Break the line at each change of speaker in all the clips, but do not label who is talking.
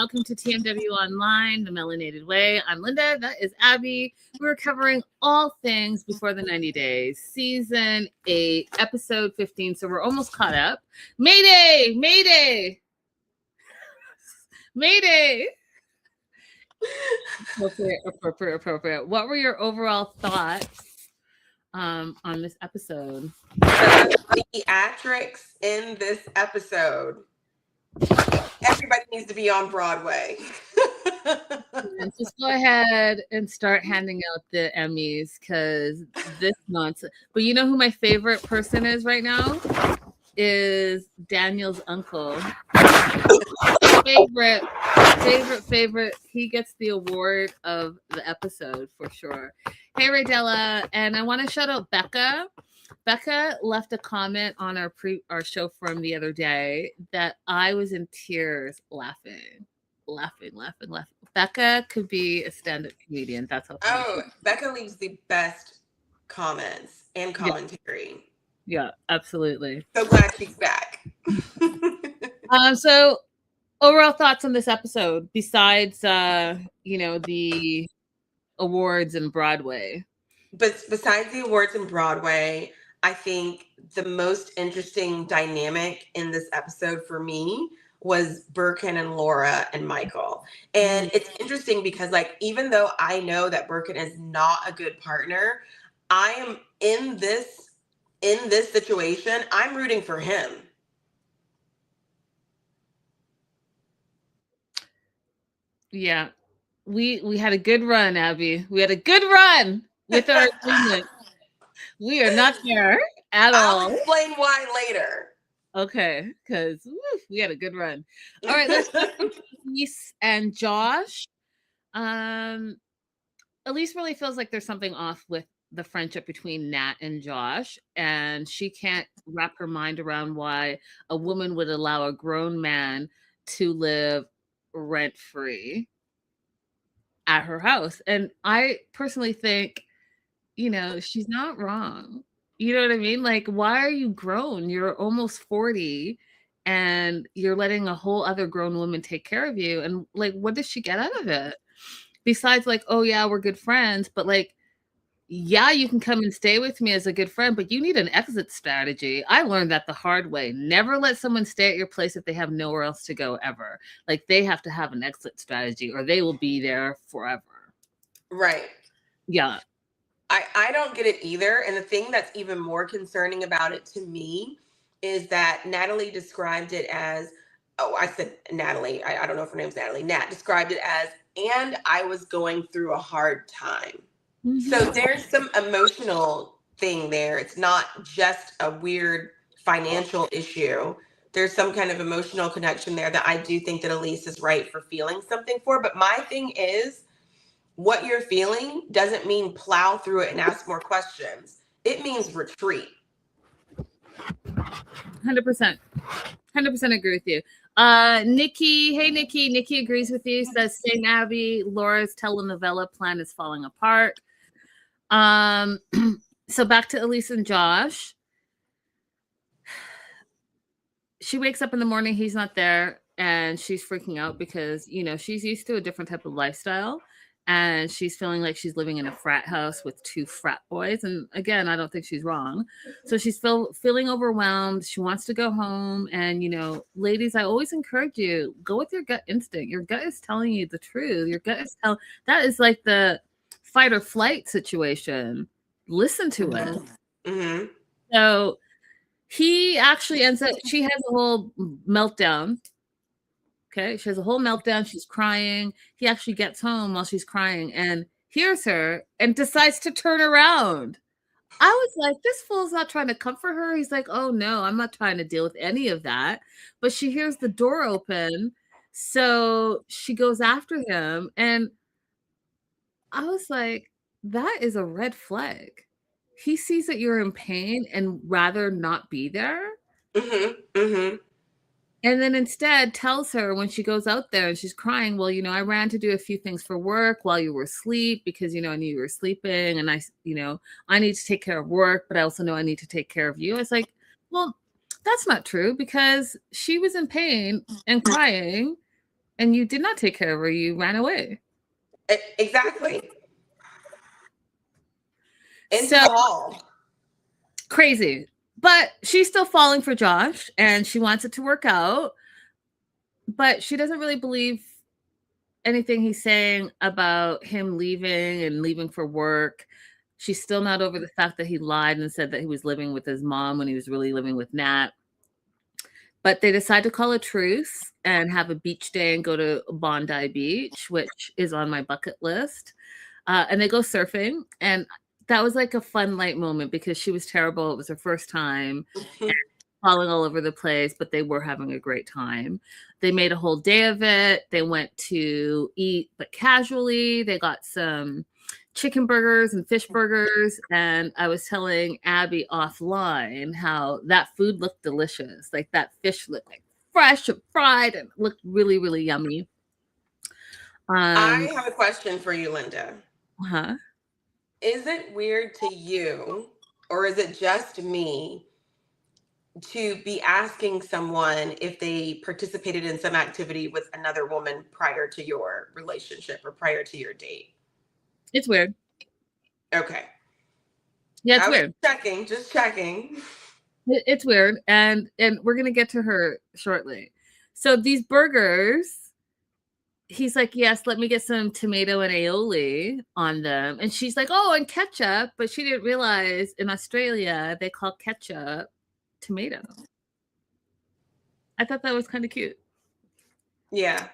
welcome to TMW Online, the Melanated Way. I'm Linda. That is Abby. We're covering all things before the 90 days, season 8, episode 15. So we're almost caught up. Mayday! Mayday! Mayday! Appropriate. What were your overall thoughts on this episode?
The theatrics in this episode. Everybody needs to be on Broadway.
Just go ahead and start handing out the Emmys because this nonsense. But you know who my favorite person is right now? Is Daniel's uncle. Favorite. He gets the award of the episode for sure. Hey, Raydella, and I want to shout out Becca. Becca left a comment on our show from the other day that I was in tears laughing. Becca could be a stand-up comedian. That's how.
Oh, Becca leaves the best comments and commentary.
Yeah, absolutely.
So glad she's back.
So overall thoughts on this episode besides the awards and Broadway.
But besides the awards and Broadway, I think the most interesting dynamic in this episode for me was Birkin and Laura and Michael. And it's interesting because, like, even though I know that Birkin is not a good partner, I am in this situation, I'm rooting for him.
Yeah. We had a good run, Abby. We had a good run with our agreement. We are not there at all.
I'll explain why later.
Okay, because we had a good run. All right, let's go to Elise and Josh. Elise really feels like there's something off with the friendship between Nat and Josh, and she can't wrap her mind around why a woman would allow a grown man to live rent-free at her house. And I personally think, she's not wrong. You know what I mean? Like, why are you grown? You're almost 40 and you're letting a whole other grown woman take care of you. And like, what does she get out of it? Besides like, oh yeah, we're good friends, but like, yeah, you can come and stay with me as a good friend, but you need an exit strategy. I learned that the hard way. Never let someone stay at your place if they have nowhere else to go ever. Like, they have to have an exit strategy or they will be there forever.
Right.
Yeah.
I don't get it either. And the thing that's even more concerning about it to me is that Natalie described it as, I said Natalie, I don't know if her name's Natalie. Nat described it as, and I was going through a hard time. Mm-hmm. So there's some emotional thing there. It's not just a weird financial issue. There's some kind of emotional connection there that I do think that Elise is right for feeling something for. But my thing is, what you're feeling doesn't mean plow through it and ask more questions. It means retreat.
100%. 100% agree with you. Nikki, hey Nikki. Nikki agrees with you. Says St. Abby, Laura's telenovela plan is falling apart. So back to Elise and Josh. She wakes up in the morning, he's not there, and she's freaking out because, she's used to a different type of lifestyle. And she's feeling like she's living in a frat house with 2 frat boys. And again, I don't think she's wrong. So she's feeling overwhelmed. She wants to go home. And, ladies, I always encourage you, go with your gut instinct. Your gut is telling you the truth. Your gut is that is like the fight or flight situation. Listen to it.
Mm-hmm.
So he actually ends up, she has a whole meltdown. Okay, she has a whole meltdown. She's crying. He actually gets home while she's crying and hears her and decides to turn around. I was like, this fool's not trying to comfort her. He's like, oh no, I'm not trying to deal with any of that. But she hears the door open. So she goes after him. And I was like, that is a red flag. He sees that you're in pain and rather not be there.
Mm-hmm. Mm-hmm.
And then instead tells her when she goes out there and she's crying, well, I ran to do a few things for work while you were asleep because, I knew you were sleeping and I need to take care of work, but I also know I need to take care of you. It's like, well, that's not true because she was in pain and crying And you did not take care of her. You ran away.
Exactly. Into
So
the hall.
crazy. But she's still falling for Josh and she wants it to work out. But she doesn't really believe anything he's saying about him leaving and leaving for work. She's still not over the fact that he lied and said that he was living with his mom when he was really living with Nat. But they decide to call a truce and have a beach day and go to Bondi Beach, which is on my bucket list. And they go surfing. And that was like a fun, light moment because she was terrible. It was her first time. Falling all over the place, but they were having a great time. They made a whole day of it. They went to eat, but casually. They got some chicken burgers and fish burgers. And I was telling Abby offline how that food looked delicious. Like that fish looked like fresh and fried and looked really, really yummy.
I have a question for you, Linda.
Huh?
Is it weird to you, or is it just me, to be asking someone if they participated in some activity with another woman prior to your relationship or prior to your date?
It's weird.
Okay.
Yeah, it's
I was
weird.
just checking.
It's weird. And we're gonna get to her shortly. So these burgers, he's like, yes, let me get some tomato and aioli on them. And she's like, oh, and ketchup. But she didn't realize in Australia, they call ketchup tomato. I thought that was kind of cute.
Yeah.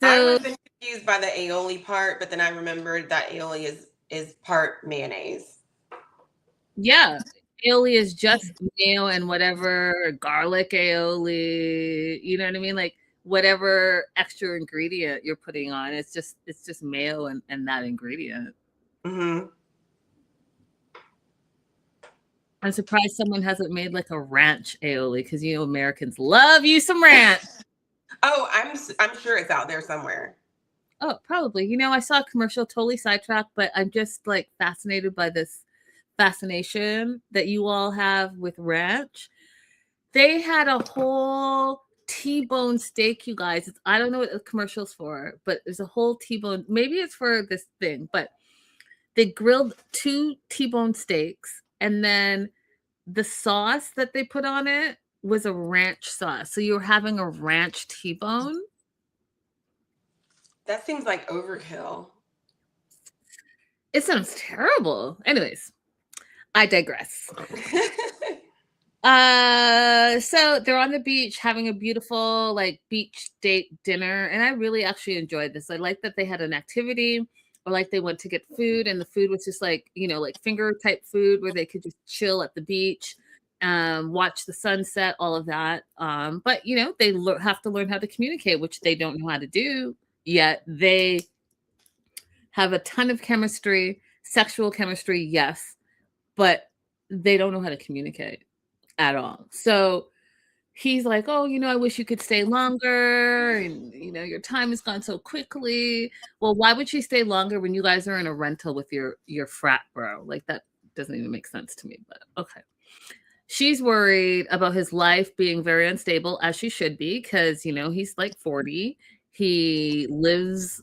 I would
So
have been confused by the aioli part, but then I remembered that aioli is part mayonnaise.
yeah, aioli is just mayo and whatever garlic aioli, you know what I mean? Like whatever extra ingredient you're putting on, it's just mayo and that ingredient.
Mm-hmm.
I'm surprised someone hasn't made like a ranch aioli because you know Americans love you some ranch.
Oh, I'm sure it's out there somewhere.
Oh, probably. You know, I saw a commercial, totally sidetracked, but I'm just like fascinated by this fascination that you all have with ranch. They had a whole T-bone steak, you guys. I don't know what the commercial's for, but there's a whole T-bone. Maybe it's for this thing, but they grilled 2 T-bone steaks and then the sauce that they put on it was a ranch sauce. So you were having a ranch T-bone.
That seems like overkill.
It sounds terrible. Anyways, I digress. So they're on the beach having a beautiful like beach date dinner, and I really actually enjoyed this. I like that they had an activity, or like they went to get food, and the food was just like, you know, like finger type food where they could just chill at the beach, watch the sunset, all of that. But you know, they have to learn how to communicate, which they don't know how to do yet. They have a ton of chemistry, sexual chemistry, yes, but they don't know how to communicate at all. So he's like, oh, you know, I wish you could stay longer. And, you know, your time has gone so quickly. Well, why would she stay longer when you guys are in a rental with your frat bro? Like that doesn't even make sense to me, but okay. She's worried about his life being very unstable, as she should be, because, you know, he's like 40. He lives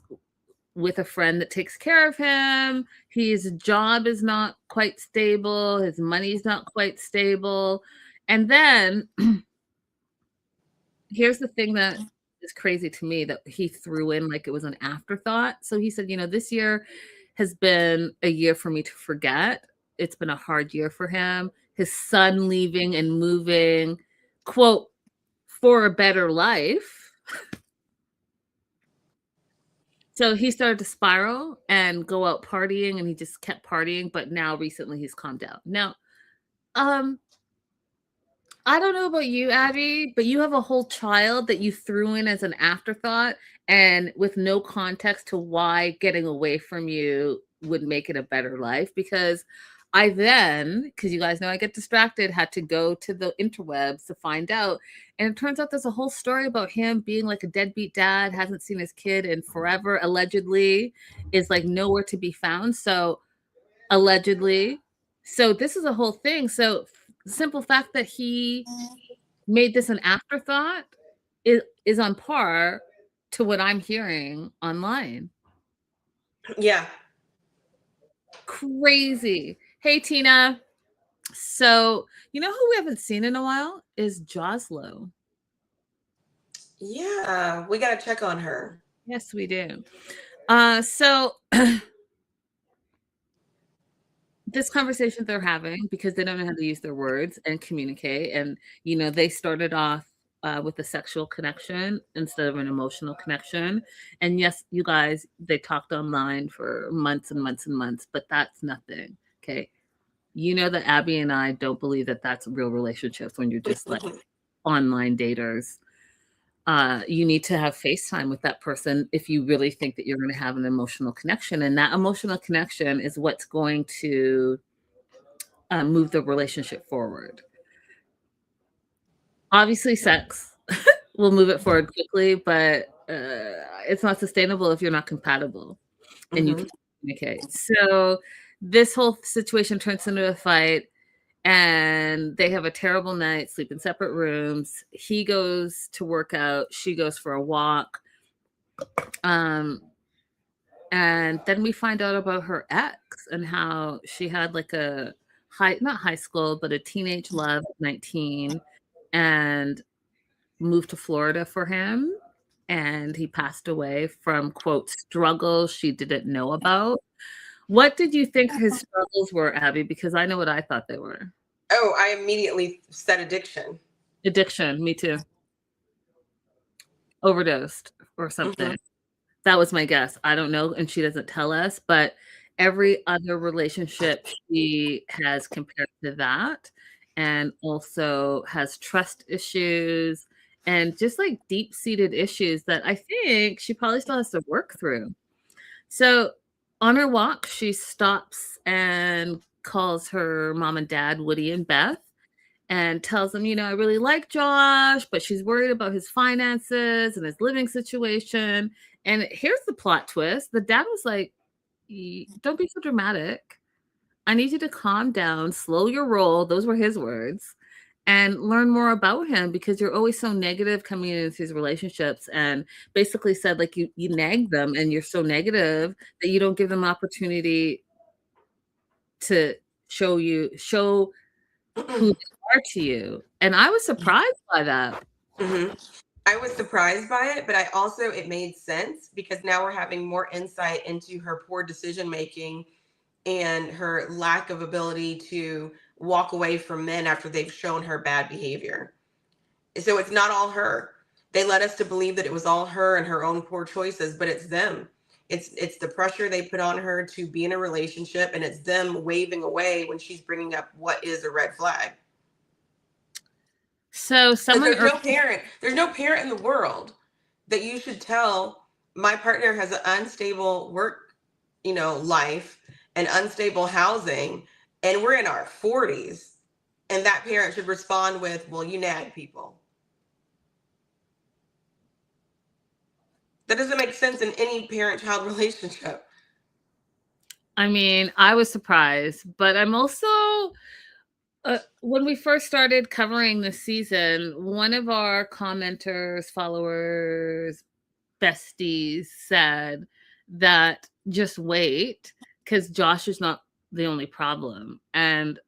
with a friend that takes care of him. His job is not quite stable. His money's not quite stable. And then here's the thing that is crazy to me that he threw in like it was an afterthought. So he said, you know, this year has been a year for me to forget. It's been a hard year for him. His son leaving and moving, quote, for a better life. So he started to spiral and go out partying, and he just kept partying, but now recently he's calmed down. Now, um, I don't know about you, Abby, but you have a whole child that you threw in as an afterthought and with no context to why getting away from you would make it a better life. Because I then, because you guys know I get distracted, had to go to the interwebs to find out. And it turns out there's a whole story about him being like a deadbeat dad, hasn't seen his kid in forever, allegedly, is like nowhere to be found. So, allegedly. So, this is a whole thing. So, simple fact that he made this an afterthought is is on par to what I'm hearing online.
Yeah.
Crazy. Hey, Tina. So, you know who we haven't seen in a while is Joslo.
Yeah. We got to check on her.
Yes, we do. So this conversation they're having, because they don't know how to use their words and communicate, and they started off with a sexual connection instead of an emotional connection. And yes, you guys, they talked online for months and months and months, but that's nothing. Okay, you know that Abby and I don't believe that that's real relationships when you're just like online daters. You need to have FaceTime with that person if you really think that you're going to have an emotional connection. And that emotional connection is what's going to move the relationship forward. Obviously, sex will move it forward quickly, but it's not sustainable if you're not compatible and you
Mm-hmm.
can communicate. So this whole situation turns into a fight. And they have a terrible night, sleep in separate rooms. He goes to work out, she goes for a walk. And then we find out about her ex and how she had like a not high school, but a teenage love at 19 and moved to Florida for him. And he passed away from, quote, struggles she didn't know about. What did you think his struggles were, Abby? Because I know what I thought they were.
Oh, I immediately said addiction.
Addiction, me too. Overdosed or
Mm-hmm.
something. That was my guess. I don't know, and she doesn't tell us, but every other relationship she has compared to that, and also has trust issues and just like deep-seated issues that I think she probably still has to work through. So on her walk, she stops and calls her mom and dad, Woody and Beth, and tells them, I really like Josh, but she's worried about his finances and his living situation. And here's the plot twist. The dad was like, don't be so dramatic. I need you to calm down, slow your roll. Those were his words. And learn more about him because you're always so negative coming into these relationships. And basically said, like, you nag them and you're so negative that you don't give them opportunity to show who they are to you. And I was surprised by that.
Mm-hmm. I was surprised by it, but it made sense because now we're having more insight into her poor decision making and her lack of ability to walk away from men after they've shown her bad behavior. So it's not all her. They led us to believe that it was all her and her own poor choices, but it's them. It's the pressure they put on her to be in a relationship, and it's them waving away when she's bringing up what is a red flag.
So
There's no parent in the world that you should tell my partner has an unstable work, life and unstable housing, and we're in our 40s, and that parent should respond with, well, you nag people. That doesn't make sense in any parent-child relationship.
I mean, I was surprised, but I'm also when we first started covering this season, one of our commenters, followers, besties said that just wait because Josh is not the only problem. And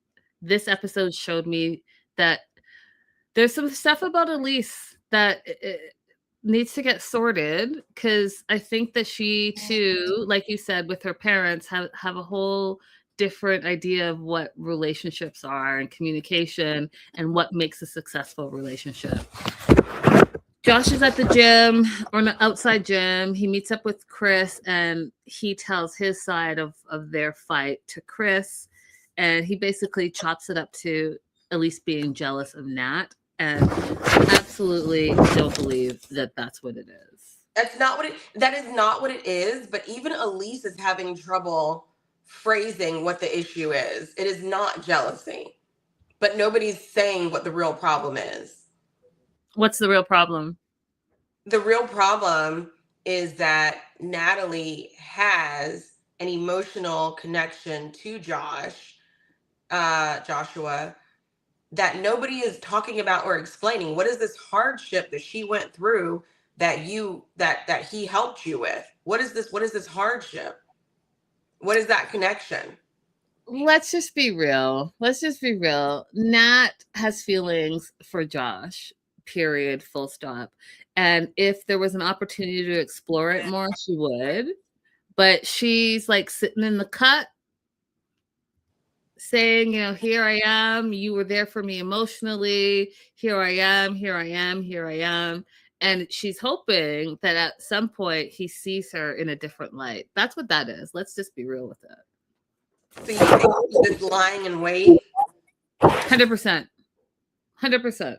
this episode showed me that there's some stuff about Elise that needs to get sorted because I think that she too, like you said, with her parents, have a whole different idea of what relationships are and communication and what makes a successful relationship. Josh is at the gym or an outside gym. He meets up with Chris and he tells his side of their fight to Chris. And he basically chops it up to Elise being jealous of Nat. And I absolutely don't believe that that's what it is.
That is not what it is, but even Elise is having trouble phrasing what the issue is. It is not jealousy, but nobody's saying what the real problem is.
What's the real problem?
The real problem is that Natalie has an emotional connection to Joshua, that nobody is talking about or explaining. What is this hardship that she went through that he helped you with? What is this hardship? What is that connection?
Let's just be real. Let's just be real. Nat has feelings for Josh, period, full stop. And if there was an opportunity to explore it more, she would. But she's like sitting in the cut saying, here I am. You were there for me emotionally. Here I am. Here I am. Here I am. And she's hoping that at some point he sees her in a different light. That's what that is. Let's just be real with it.
So you think she's just lying in wait?
100%. 100%.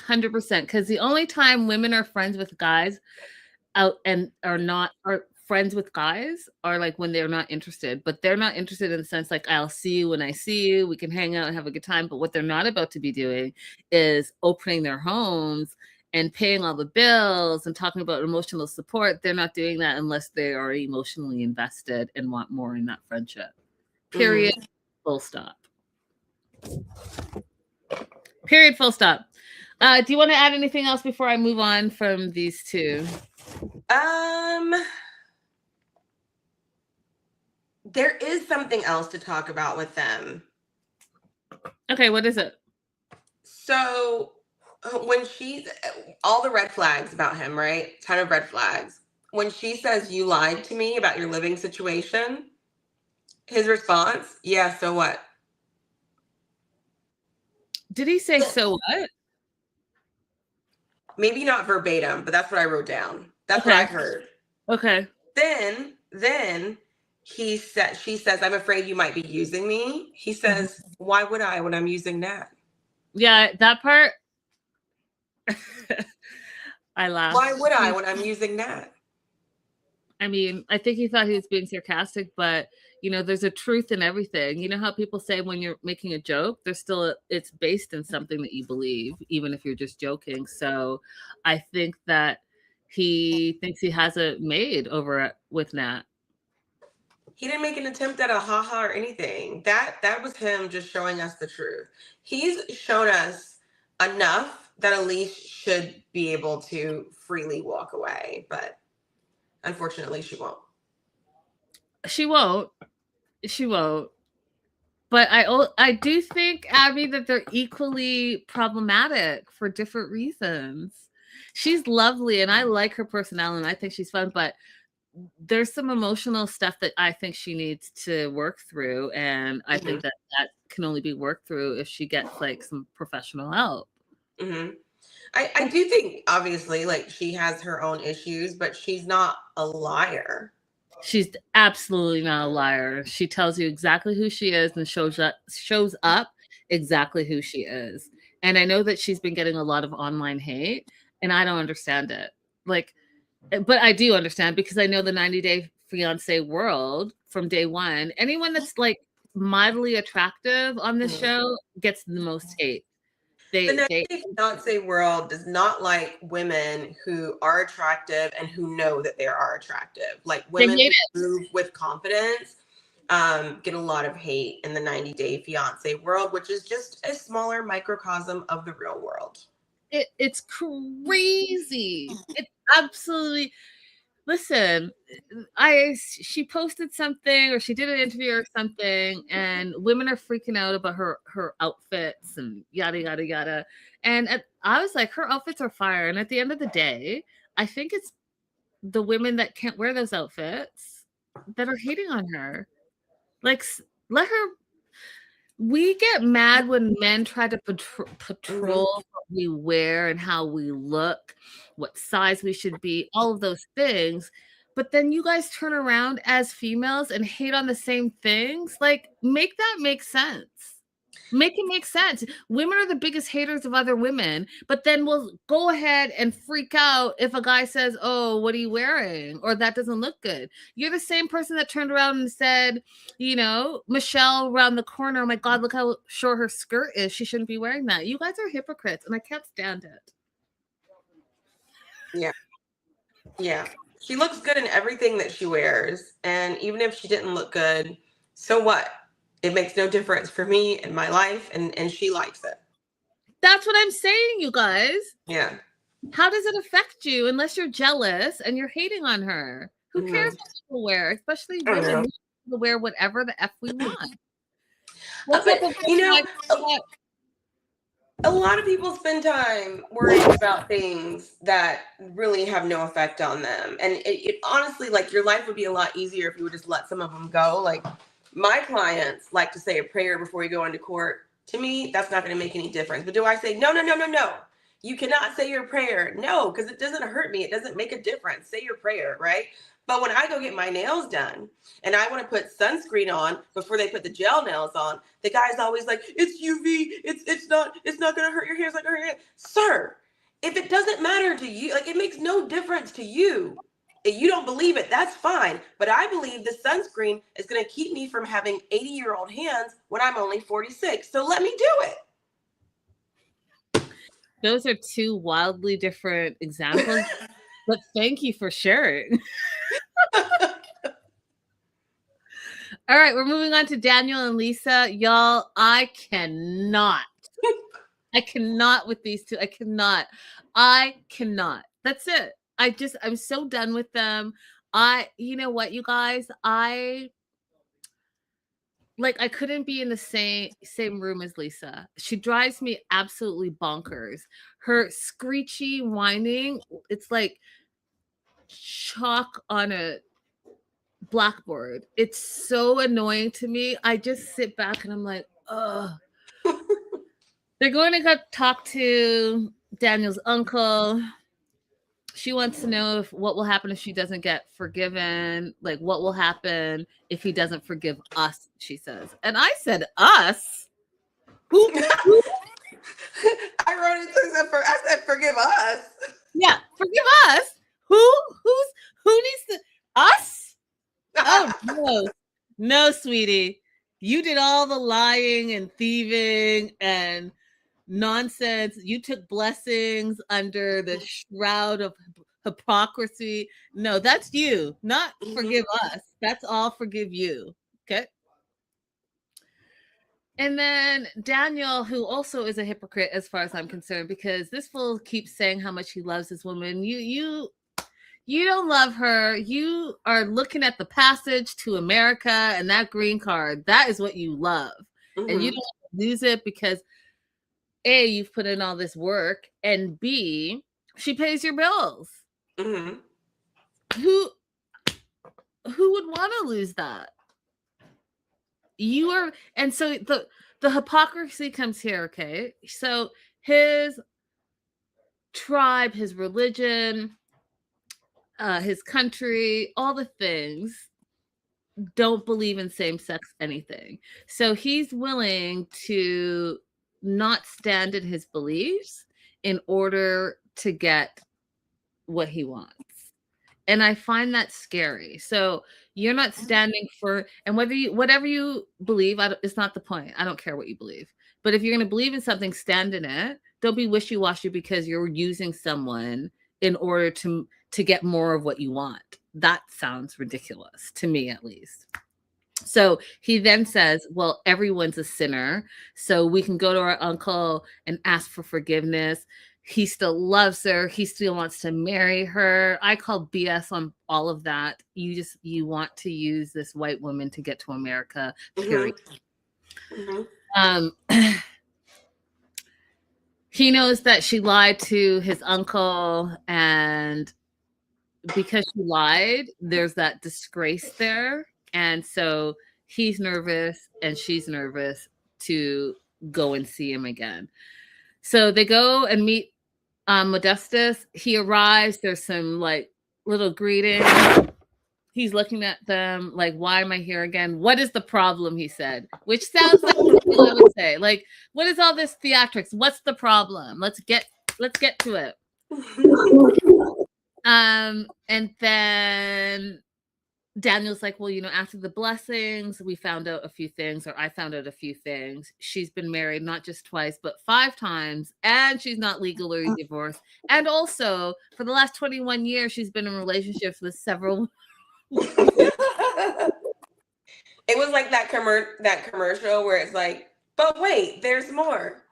100%. Because the only time women are friends with guys out and are friends with guys are like when they're not interested, but they're not interested in the sense like I'll see you when I see you, we can hang out and have a good time. But what they're not about to be doing is opening their homes and paying all the bills and talking about emotional support. They're not doing that unless they are emotionally invested and want more in that friendship. Period. Mm-hmm. Full stop. Period. Full stop. Do you want to add anything else before I move on from these two?
There is something else to talk about with them.
Okay, what is it?
So when she's all the red flags about him, right? Ton of red flags. When she says you lied to me about your living situation, his response, yeah, so what?
Did he say so what?
Maybe not verbatim, but that's what I wrote down. That's what I heard.
Okay.
Then she says, I'm afraid you might be using me. He says, why would I when I'm using Nat?
Yeah, that part. I laughed.
Why would I when I'm using Nat?
I mean, I think he thought he was being sarcastic, but there's a truth in everything. You know how people say when you're making a joke, it's based in something that you believe, even if you're just joking. So I think that he thinks he has it made over with Nat.
He didn't make an attempt at a haha or anything. That was him just showing us the truth. He's shown us enough that Elise should be able to freely walk away, but unfortunately she won't.
She won't. But I do think, Abby, that they're equally problematic for different reasons. She's lovely and I like her personality and I think she's fun, but there's some emotional stuff that I think she needs to work through. And I think that can only be worked through if she gets like some professional help.
Mm-hmm. I do think obviously like she has her own issues, but she's not a liar.
She's absolutely not a liar. She tells you exactly who she is and shows up exactly who she is. And I know that she's been getting a lot of online hate and I don't understand it. But I do understand because I know the 90-Day Fiance world from day one. Anyone that's like mildly attractive on this show gets the most hate.
The 90-Day Fiance world does not like women who are attractive and who know that they are attractive. Like women who move with confidence get a lot of hate in the 90-Day Fiance world, which is just a smaller microcosm of the real world.
It's crazy. It's absolutely. Listen, she posted something or she did an interview or something, and women are freaking out about her outfits and yada yada yada. And I was like, her outfits are fire. And at the end of the day, I think it's the women that can't wear those outfits that are hating on her. Like, let her. We get mad when men try to patrol what we wear and how we look, what size we should be, all of those things. But then you guys turn around as females and hate on the same things. Like, make that make sense. Make it make sense. Women are the biggest haters of other women, but then we'll go ahead and freak out if a guy says, oh, what are you wearing? Or that doesn't look good. You're the same person that turned around and said, Michelle around the corner, oh my God, look how short her skirt is. She shouldn't be wearing that. You guys are hypocrites and I can't stand it.
Yeah. Yeah. She looks good in everything that she wears. And even if she didn't look good, so what? It makes no difference for me in my life, and she likes it.
That's what I'm saying, you guys.
Yeah.
How does it affect you unless you're jealous and you're hating on her? Who cares what people wear, especially women? We wear whatever the F we want. What type of
a lot of people spend time worrying about things that really have no effect on them. And it honestly, like, your life would be a lot easier if you would just let some of them go. Like, my clients like to say a prayer before you go into court. To me, that's not going to make any difference. But do I say, no, no, no, no, no, you cannot say your prayer? No, because it doesn't hurt me. It doesn't make a difference. Say your prayer, right? But when I go get my nails done and I want to put sunscreen on before they put the gel nails on, the guy's always like, it's UV, it's not gonna hurt your hair, it's not gonna hurt your hair. Sir, if it doesn't matter to you, like, it makes no difference to you. If you don't believe it, that's fine. But I believe the sunscreen is gonna keep me from having 80-year-old hands when I'm only 46. So let me do
it. Those are two wildly different examples. But thank you for sharing. All right, we're moving on to Daniel and Lisa. Y'all, I cannot with these two. I cannot. That's it. I'm so done with them. You know what, you guys? I couldn't be in the same room as Lisa. She drives me absolutely bonkers. Her screechy whining, it's like chalk on a blackboard. It's so annoying to me. I just sit back and I'm like, ugh. They're going to go talk to Daniel's uncle. She wants to know what will happen if she doesn't get forgiven. Like, what will happen if he doesn't forgive us, she says. And I said, us? Who?
I wrote it, I said, forgive us.
Yeah, forgive us. Who needs to, us? Oh, no, sweetie. You did all the lying and thieving and nonsense. You took blessings under the shroud of hypocrisy. No, that's you. Not forgive us. That's all forgive you. Okay. And then Daniel, who also is a hypocrite as far as I'm concerned, because this fool keeps saying how much he loves this woman. You don't love her. You are looking at the passage to America and that green card. That is what you love. And you don't lose it because A, you've put in all this work, and B, she pays your bills. Who would want to lose that? You are, and so the hypocrisy comes here, okay? So his tribe, his religion, his country, all the things don't believe in same-sex anything. So he's willing to not stand in his beliefs in order to get what he wants. And I find that scary. So you're not standing for, and whatever you believe, it's not the point. I don't care what you believe. But if you're going to believe in something, stand in it. Don't be wishy-washy because you're using someone in order to get more of what you want. That sounds ridiculous to me, at least. So he then says, well, everyone's a sinner. So we can go to our uncle and ask for forgiveness. He still loves her. He still wants to marry her. I call BS on all of that. You want to use this white woman to get to America, period. He knows that she lied to his uncle, and because she lied, there's that disgrace there. And so he's nervous and she's nervous to go and see him again. So they go and meet Modestus. He arrives. There's some little greeting. He's looking at them like, why am I here again? What is the problem? He said, which sounds like something I would say. Like, what is all this theatrics? What's the problem? Let's get to it. And then Daniel's like, well, after the blessings, we found out a few things, or I found out a few things. She's been married not just twice, but 5 times, and she's not legally divorced. And also, for the last 21 years, she's been in relationships with several.
It was like that commercial where it's like, but wait, there's more.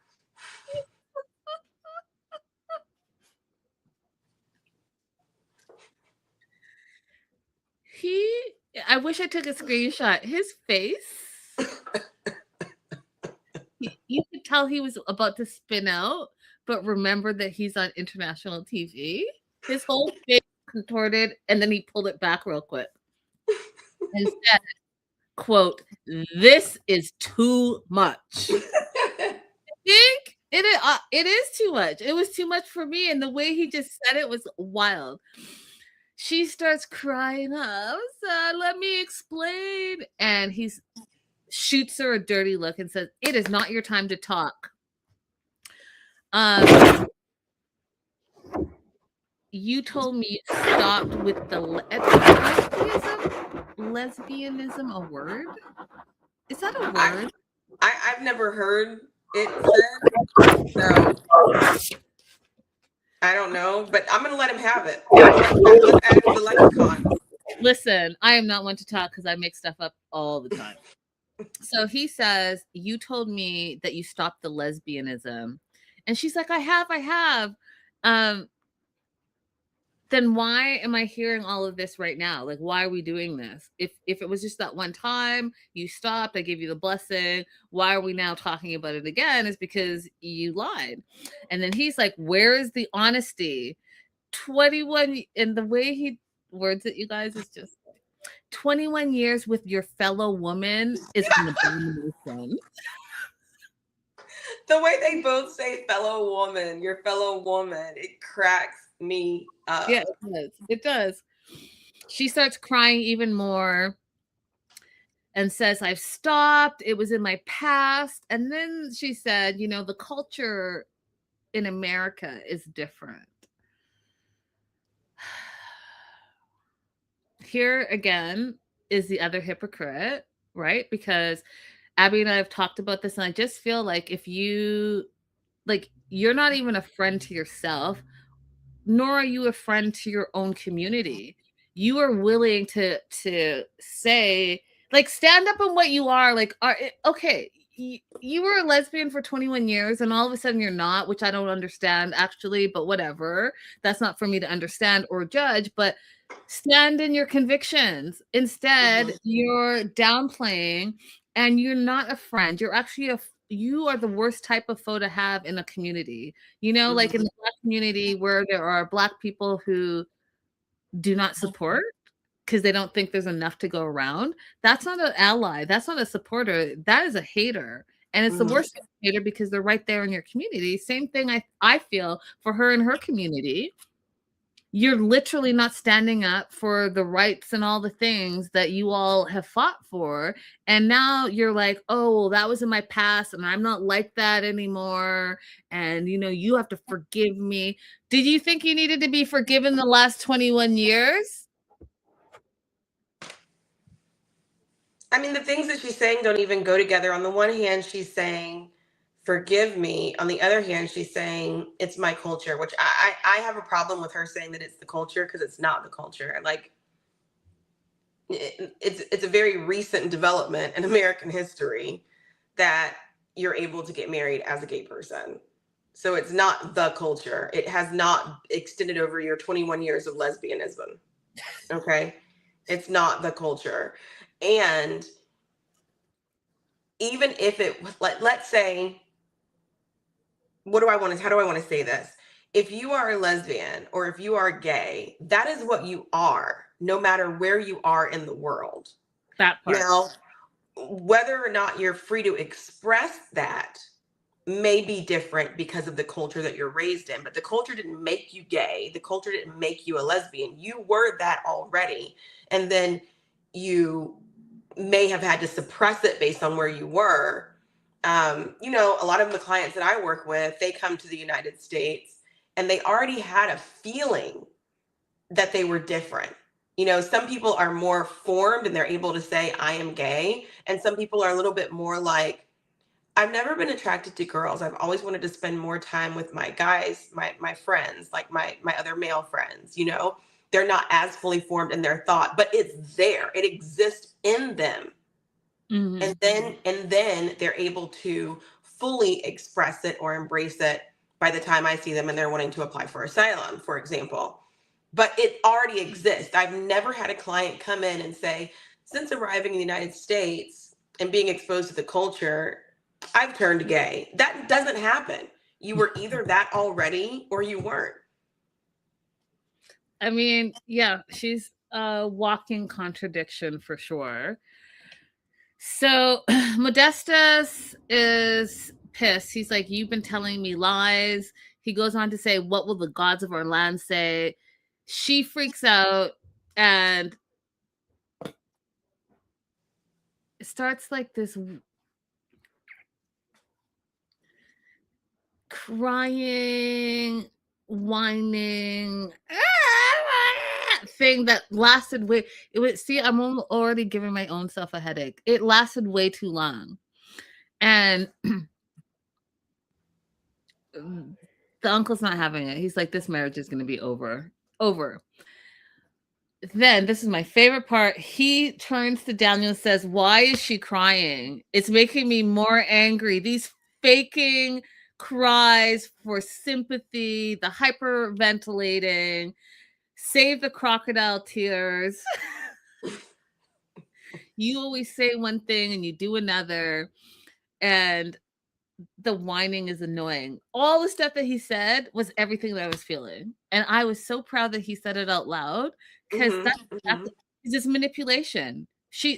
I wish I took a screenshot. His face, you could tell he was about to spin out, but remember that he's on international TV. His whole face contorted, and then he pulled it back real quick and said, quote, "This is too much." Think it is too much. It was too much for me, and the way he just said it was wild. She starts crying, "I'm sad, let me explain." And he shoots her a dirty look and says, "It is not your time to talk." You told me you stopped with the lesbianism a word? Is that a word?
I've never heard it said, so I don't know, but I'm gonna let him have it. Let's add it to the lexicon.
Listen, I am not one to talk because I make stuff up all the time. So he says, "You told me that you stopped the lesbianism." And she's like, I have. Then why am I hearing all of this right now? Like, why are we doing this? If it was just that one time you stopped, I gave you the blessing. Why are we now talking about it again? Is because you lied. And then he's like, where is the honesty? 21, and the way he words it, you guys, is just 21 years with your fellow woman is an abomination.
The way they both say fellow woman, your fellow woman, it cracks me up.
Yeah, it does. It does. She starts crying even more and says, I've stopped. It was in my past. And then she said, the culture in America is different. Here again is the other hypocrite, right? Because Abby and I have talked about this, and I just feel like if you're not even a friend to yourself, nor are you a friend to your own community. You are willing to say, like, stand up on what you are. Like, okay, you were a lesbian for 21 years and all of a sudden you're not, which I don't understand actually, but whatever. That's not for me to understand or judge, but stand in your convictions. Instead, you're downplaying, and you're not a friend. You're actually you are the worst type of foe to have in a community. Like in the Black community where there are Black people who do not support because they don't think there's enough to go around. That's not an ally. That's not a supporter. That is a hater. And it's the worst hater because they're right there in your community. Same thing I feel for her and her community. You're literally not standing up for the rights and all the things that you all have fought for. And now you're like, oh, that was in my past and I'm not like that anymore. And, you have to forgive me. Did you think you needed to be forgiven the last 21 years?
I mean, the things that she's saying don't even go together. On the one hand, she's saying, forgive me. On the other hand, she's saying it's my culture, which I have a problem with her saying that it's the culture, because it's not the culture. Like, it's a very recent development in American history that you're able to get married as a gay person. So it's not the culture. It has not extended over your 21 years of lesbianism. Okay. It's not the culture. And even if let's say, how do I want to say this? If you are a lesbian or if you are gay, that is what you are, no matter where you are in the world.
That part.
Now, whether or not you're free to express that may be different because of the culture that you're raised in, but the culture didn't make you gay. The culture didn't make you a lesbian. You were that already. And then you may have had to suppress it based on where you were. A lot of the clients that I work with, they come to the United States and they already had a feeling that they were different. Some people are more formed and they're able to say, I am gay. And some people are a little bit more like, I've never been attracted to girls. I've always wanted to spend more time with my guys, my friends, like my other male friends. They're not as fully formed in their thought, but it's there. It exists in them.
Hmm.
And then they're able to fully express it or embrace it by the time I see them and they're wanting to apply for asylum, for example. But it already exists. I've never had a client come in and say, since arriving in the United States and being exposed to the culture, I've turned gay. That doesn't happen. You were either that already or you weren't.
I mean, yeah, she's a walking contradiction for sure. So Modestus is pissed. He's like, "You've been telling me lies." He goes on to say, "What will the gods of our land say?" She freaks out and it starts like this crying, whining thing that lasted way. It was see, I'm already giving my own self a headache. It lasted way too long, and the uncle's not having it. He's like, "This marriage is going to be over, over." Then this is my favorite part. He turns to Daniel and says, "Why is she crying? It's making me more angry. These faking cries for sympathy, the hyperventilating, save the crocodile tears. You always say one thing and you do another, and the whining is annoying." All the stuff that he said was everything that I was feeling. And I was so proud that he said it out loud because
Hmm.
that's
Hmm.
it's just manipulation.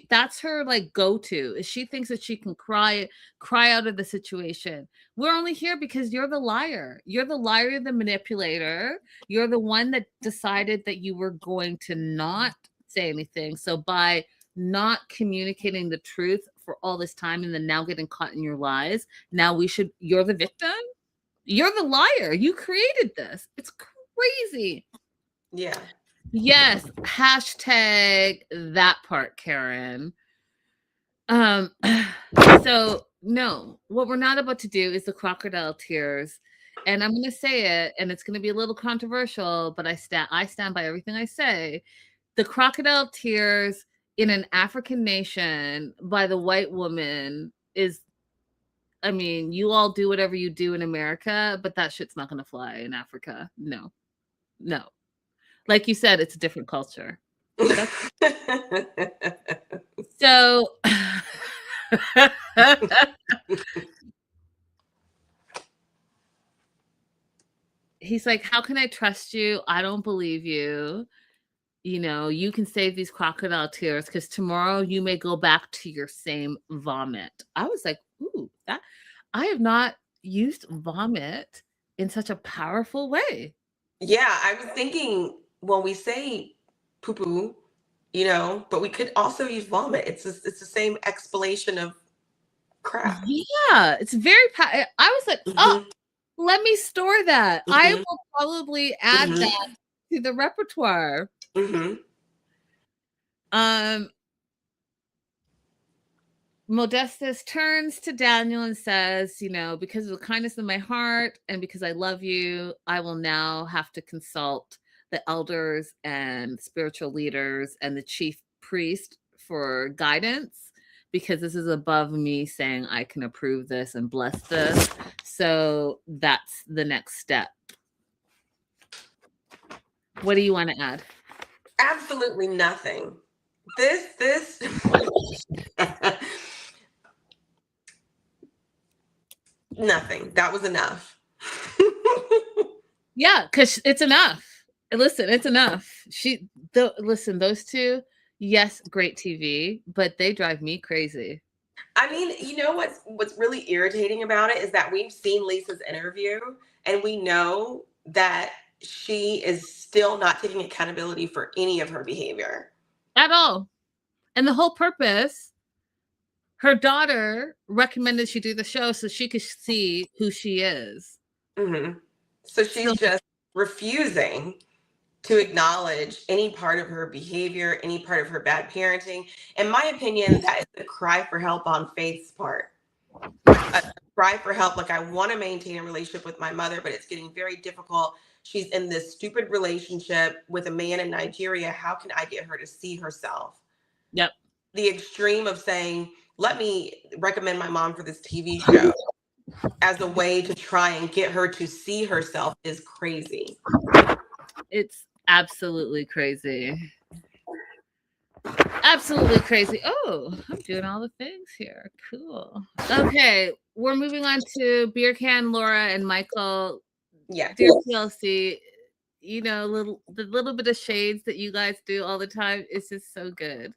That's her like go-to. Is she thinks that she can cry out of the situation. We're only here because you're the liar. You're the liar, the manipulator. You're the one that decided that you were going to not say anything. So by not communicating the truth for all this time and then now getting caught in your lies, now you're the victim? You're the liar. You created this. It's crazy.
Yeah.
Yes, hashtag that part, Karen. Um, so no, what we're not about to do is the crocodile tears. And I'm gonna say it, and it's gonna be a little controversial, but I stand by everything I say. The crocodile tears in an African nation by the white woman is, I mean, you all do whatever you do in America, but that shit's not gonna fly in Africa. No, no. Like you said, it's a different culture. That's so he's like, "How can I trust you? I don't believe you. You know, you can save these crocodile tears because tomorrow you may go back to your same vomit." I was like, "Ooh, that I have not used vomit in such a powerful way."
Yeah, I was thinking when we say poo poo, but we could also use vomit. It's the same explanation of crap.
Yeah, it's very I was like, "Oh,
Hmm.
let me store that. I
Hmm.
will probably add
Hmm.
that to the repertoire."
Hmm.
Um, Modestus turns to Daniel and says, "Because of the kindness of my heart and because I love you, I will now have to consult the elders and spiritual leaders and the chief priest for guidance because this is above me saying I can approve this and bless this. So that's the next step." What do you want to add?
Absolutely nothing. This nothing. That was enough.
Yeah, because it's enough. Listen, it's enough. Listen, those two, yes, great TV, but they drive me crazy.
I mean, what's really irritating about it is that we've seen Lisa's interview and we know that she is still not taking accountability for any of her behavior.
At all. And the whole purpose, her daughter recommended she do the show so she could see who she is.
Hmm. So
So,
she's just refusing to acknowledge any part of her behavior, any part of her bad parenting. In my opinion, that is a cry for help on Faith's part. A cry for help. Like, I want to maintain a relationship with my mother, but it's getting very difficult. She's in this stupid relationship with a man in Nigeria. How can I get her to see herself?
yep.
The extreme of saying, let me recommend my mom for this TV show as a way to try and get her to see herself is crazy.
It's absolutely crazy. Absolutely crazy. Oh, I'm doing all the things here. Cool. Okay, we're moving on to Beer Can, Laura, and Michael.
Yeah.
Dear TLC, you know, the little bit of shades that you guys do all the time is just so good.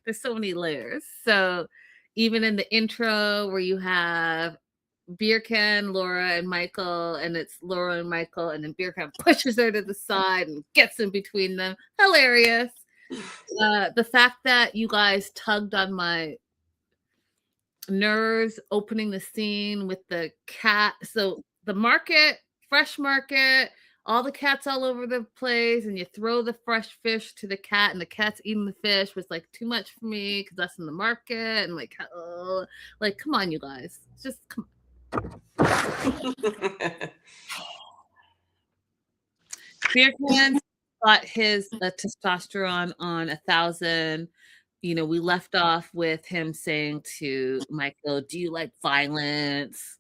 There's so many layers. So even in the intro where you have Beer Can, Laura, and Michael, and it's Laura and Michael, and then Beer Can pushes her to the side and gets in between them. Hilarious. The fact that you guys tugged on my nerves opening the scene with the cat. So the market, fresh market, all the cats all over the place, and you throw the fresh fish to the cat, and the cat's eating the fish was like too much for me because that's in the market. And like, oh, like, come on, you guys. Just come on. Beer Can got his testosterone on 1,000. You know, we left off with him saying to Michael, "Do you like violence?"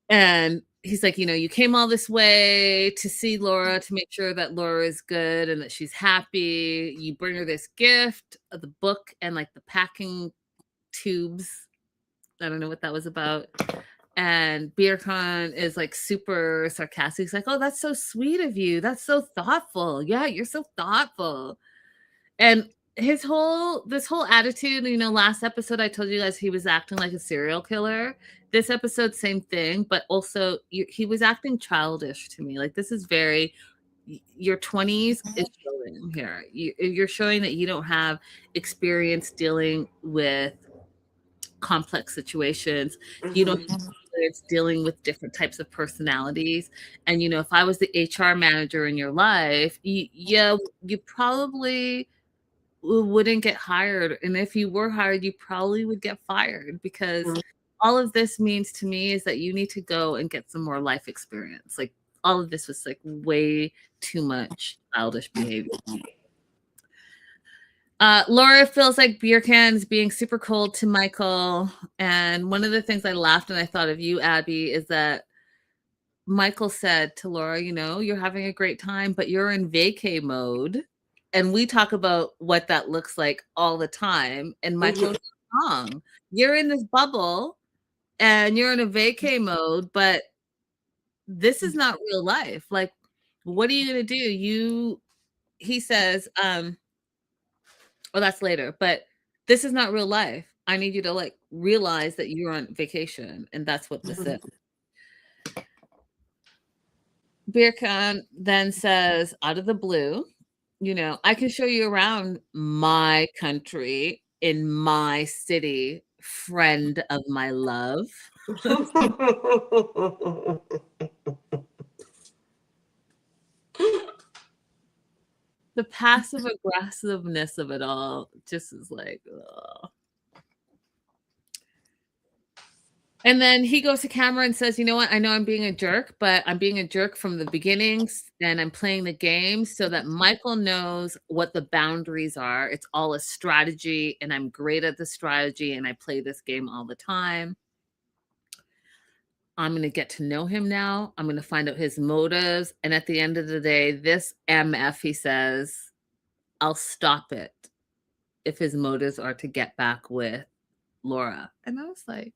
And he's like, "You know, you came all this way to see Laura, to make sure that Laura is good and that she's happy. You bring her this gift of the book and like the packing tubes." I don't know what that was about. And Beercon is like super sarcastic. He's like, "Oh, that's so sweet of you. That's so thoughtful. Yeah, you're so thoughtful." And this whole attitude, you know, last episode I told you guys he was acting like a serial killer. This episode, same thing, but also he was acting childish to me. Like, this is very, your 20s is showing here. You're showing that you don't have experience dealing with complex situations. You don't have experience dealing with different types of personalities. And, you know, if I was the HR manager in your life, you probably wouldn't get hired. And if you were hired, you probably would get fired, because all of this means to me is that you need to go and get some more life experience. Like, all of this was like way too much childish behavior. Laura feels like Beer Can is being super cold to Michael. And one of the things I laughed and I thought of you, Abby, is that Michael said to Laura, "You know, you're having a great time, but you're in vacay mode." And we talk about what that looks like all the time. And Michael's wrong. You're in this bubble and you're in a vacay mode, but this is not real life. Like, what are you going to do? He says, well, that's later, but this is not real life. I need you to like realize that you're on vacation. And that's what this is. Beer Can then says, out of the blue, you know, "I can show you around my country in my city, friend of my love." The passive aggressiveness of it all just is like, ugh. And then he goes to camera and says, "You know what? I know I'm being a jerk, but I'm being a jerk from the beginnings, and I'm playing the game so that Michael knows what the boundaries are. It's all a strategy, and I'm great at the strategy, and I play this game all the time. I'm going to get to know him now. I'm going to find out his motives. And at the end of the day, this MF," he says, "I'll stop it if his motives are to get back with Laura." And I was like,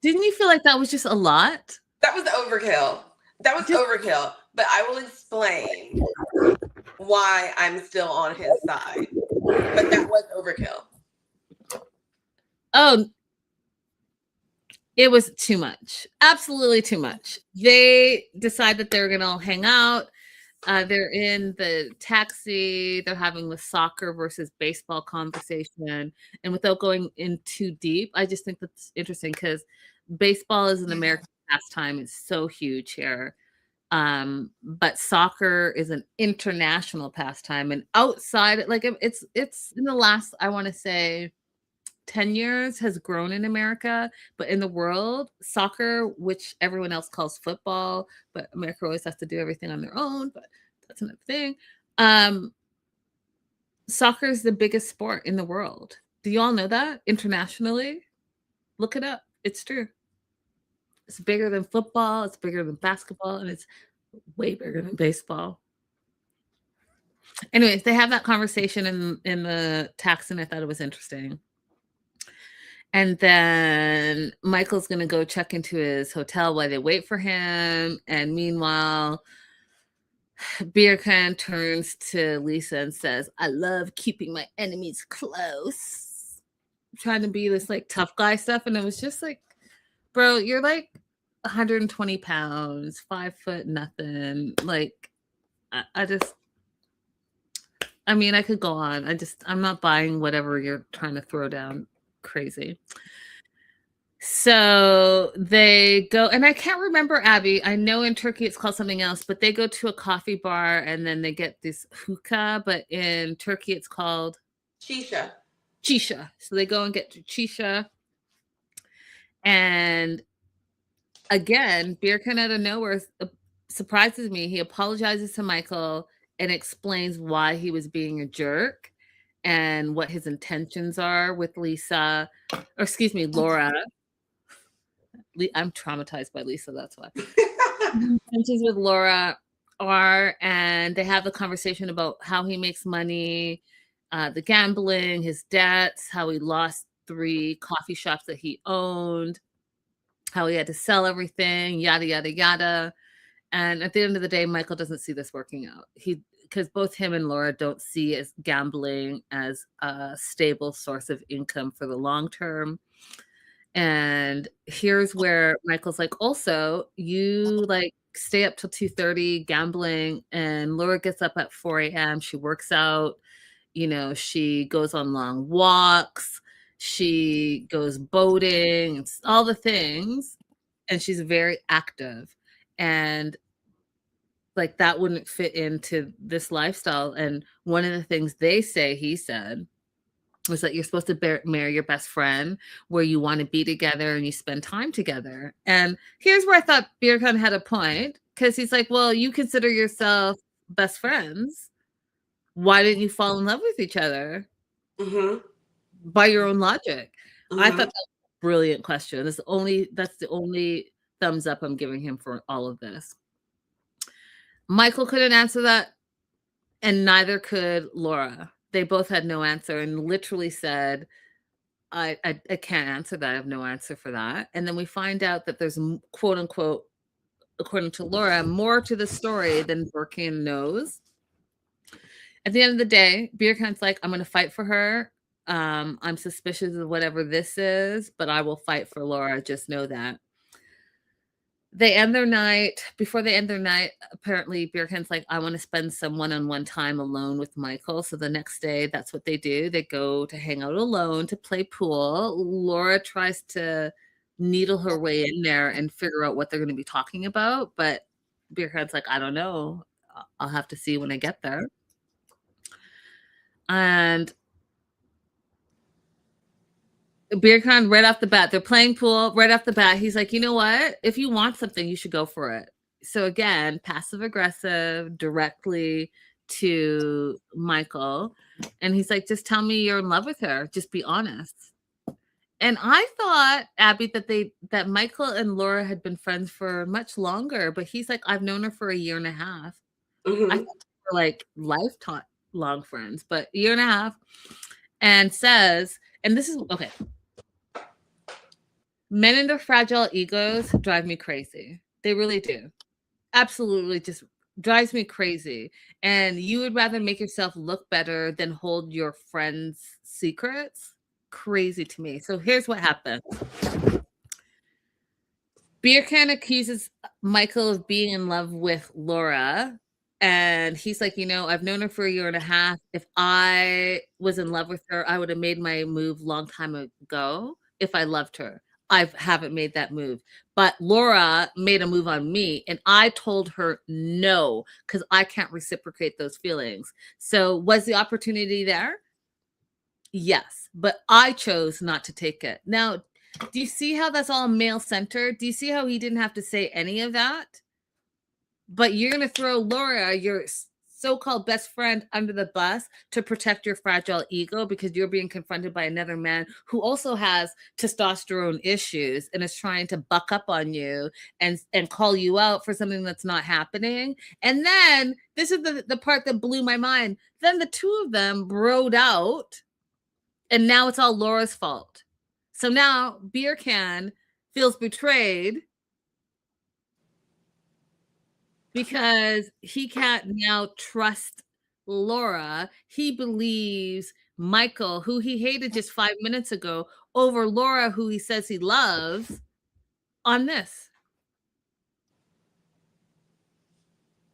didn't you feel like that was just a lot?
That was overkill. That was overkill. But I will explain why I'm still on his side. But that was overkill.
Oh, it was too much. Absolutely too much. They decide that they're going to hang out. They're in the taxi. They're having the soccer versus baseball conversation. And without going in too deep, I just think that's interesting because baseball is an American pastime. It's so huge here. But soccer is an international pastime. And outside, like, it's in the last, I want to say, 10 years has grown in America, but in the world, soccer, which everyone else calls football, but America always has to do everything on their own, but that's another thing. Soccer is the biggest sport in the world. Do you all know that internationally? Look it up. It's true. It's bigger than football, it's bigger than basketball, and it's way bigger than baseball. Anyways, they have that conversation in the taxi, and I thought it was interesting. And then Michael's gonna go check into his hotel while they wait for him. And meanwhile, Beer Can turns to Lisa and says, I love keeping my enemies close. Trying to be this like tough guy stuff. And it was just like, bro, you're like 120 pounds, 5 foot nothing. Like, I mean, I could go on. I'm not buying whatever you're trying to throw down. Crazy. So they go, and I can't remember, Abby. I know in Turkey it's called something else, but they go to a coffee bar and then they get this hookah, but in Turkey it's called
Shisha.
Shisha. So they go and get Shisha. And again, Beer Can out of nowhere surprises me. He apologizes to Michael and explains why he was being a jerk and what his intentions are with Lisa, or excuse me, Laura. I'm traumatized by Lisa, that's why. Intentions with Laura are, and they have a conversation about how he makes money, the gambling, his debts, how he lost 3 coffee shops that he owned, how he had to sell everything, yada, yada, yada. And at the end of the day, Michael doesn't see this working out. Because both him and Laura don't see as gambling as a stable source of income for the long term. And here's where Michael's like, also, you like stay up till 2:30 gambling, and Laura gets up at 4 a.m. She works out, she goes on long walks, she goes boating, all the things, and she's very active. And like that wouldn't fit into this lifestyle. And one of the things he said, was that you're supposed to marry your best friend where you want to be together and you spend time together. And here's where I thought Birkan had a point, because he's like, well, you consider yourself best friends. Why didn't you fall in love with each other? By your own logic. I thought that was a brilliant question. That's the only thumbs up I'm giving him for all of this. Michael couldn't answer that, and neither could Laura. They both had no answer and literally said, I can't answer that. I have no answer for that. And then we find out that there's, quote unquote, according to Laura, more to the story than Birkin knows. At the end of the day, Birkin's like, I'm going to fight for her. I'm suspicious of whatever this is, but I will fight for Laura. Just know that. They end their night. Before they end their night, apparently Birkin's like, I want to spend some one-on-one time alone with Michael. So the next day, that's what they do. They go to hang out alone to play pool. Laura tries to needle her way in there and figure out what they're going to be talking about. But Birkin's like, I don't know. I'll have to see when I get there. And Birkan, right off the bat, they're playing pool right off the bat. He's like, you know what? If you want something, you should go for it. So again, passive aggressive, directly to Michael. And he's like, just tell me you're in love with her. Just be honest. And I thought, Abby, that Michael and Laura had been friends for much longer, but he's like, I've known her for a year and a half. I thought they were like lifetime long friends, but a year and a half. And says, and this is okay. Men and their fragile egos drive me crazy. They really do. Absolutely just drives me crazy. And you would rather make yourself look better than hold your friends' secrets? Crazy to me. So here's what happened. Birkan accuses Michael of being in love with Laura. And he's like, I've known her for a year and a half. If I was in love with her, I would have made my move long time ago if I loved her. I haven't made that move. But Laura made a move on me, and I told her no, because I can't reciprocate those feelings. So was the opportunity there? Yes, but I chose not to take it. Now, do you see how that's all male-centered? Do you see how he didn't have to say any of that? But you're going to throw Laura, your so-called best friend under the bus to protect your fragile ego because you're being confronted by another man who also has testosterone issues and is trying to buck up on you and call you out for something that's not happening. And then this is the part that blew my mind. Then the two of them broed out, and now it's all Laura's fault. So now Beer Can feels betrayed because he can't now trust Laura. He believes Michael, who he hated just 5 minutes ago, over Laura, who he says he loves, on this.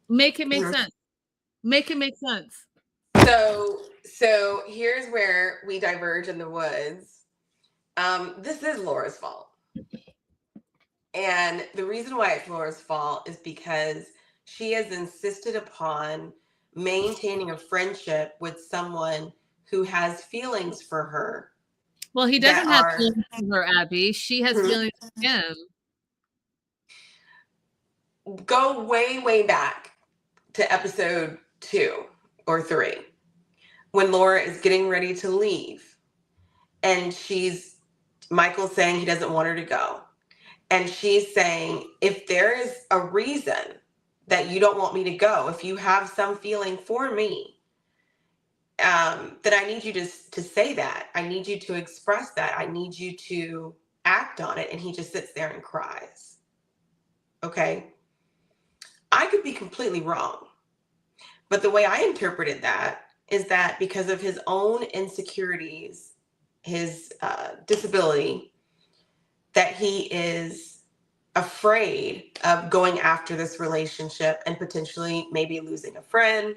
Make it make sense. Make it make sense.
So here's where we diverge in the woods. This is Laura's fault. And the reason why it's Laura's fault is because she has insisted upon maintaining a friendship with someone who has feelings for her.
Well, he doesn't have feelings for her, Abby. She has feelings for him.
Go way, way back to episode 2 or 3 when Laura is getting ready to leave. And Michael's saying he doesn't want her to go. And she's saying, if there is a reason that you don't want me to go, if you have some feeling for me, then I need you to say that. I need you to express that. I need you to act on it. And he just sits there and cries. Okay. I could be completely wrong. But the way I interpreted that is that because of his own insecurities, his disability, that he is afraid of going after this relationship and potentially maybe losing a friend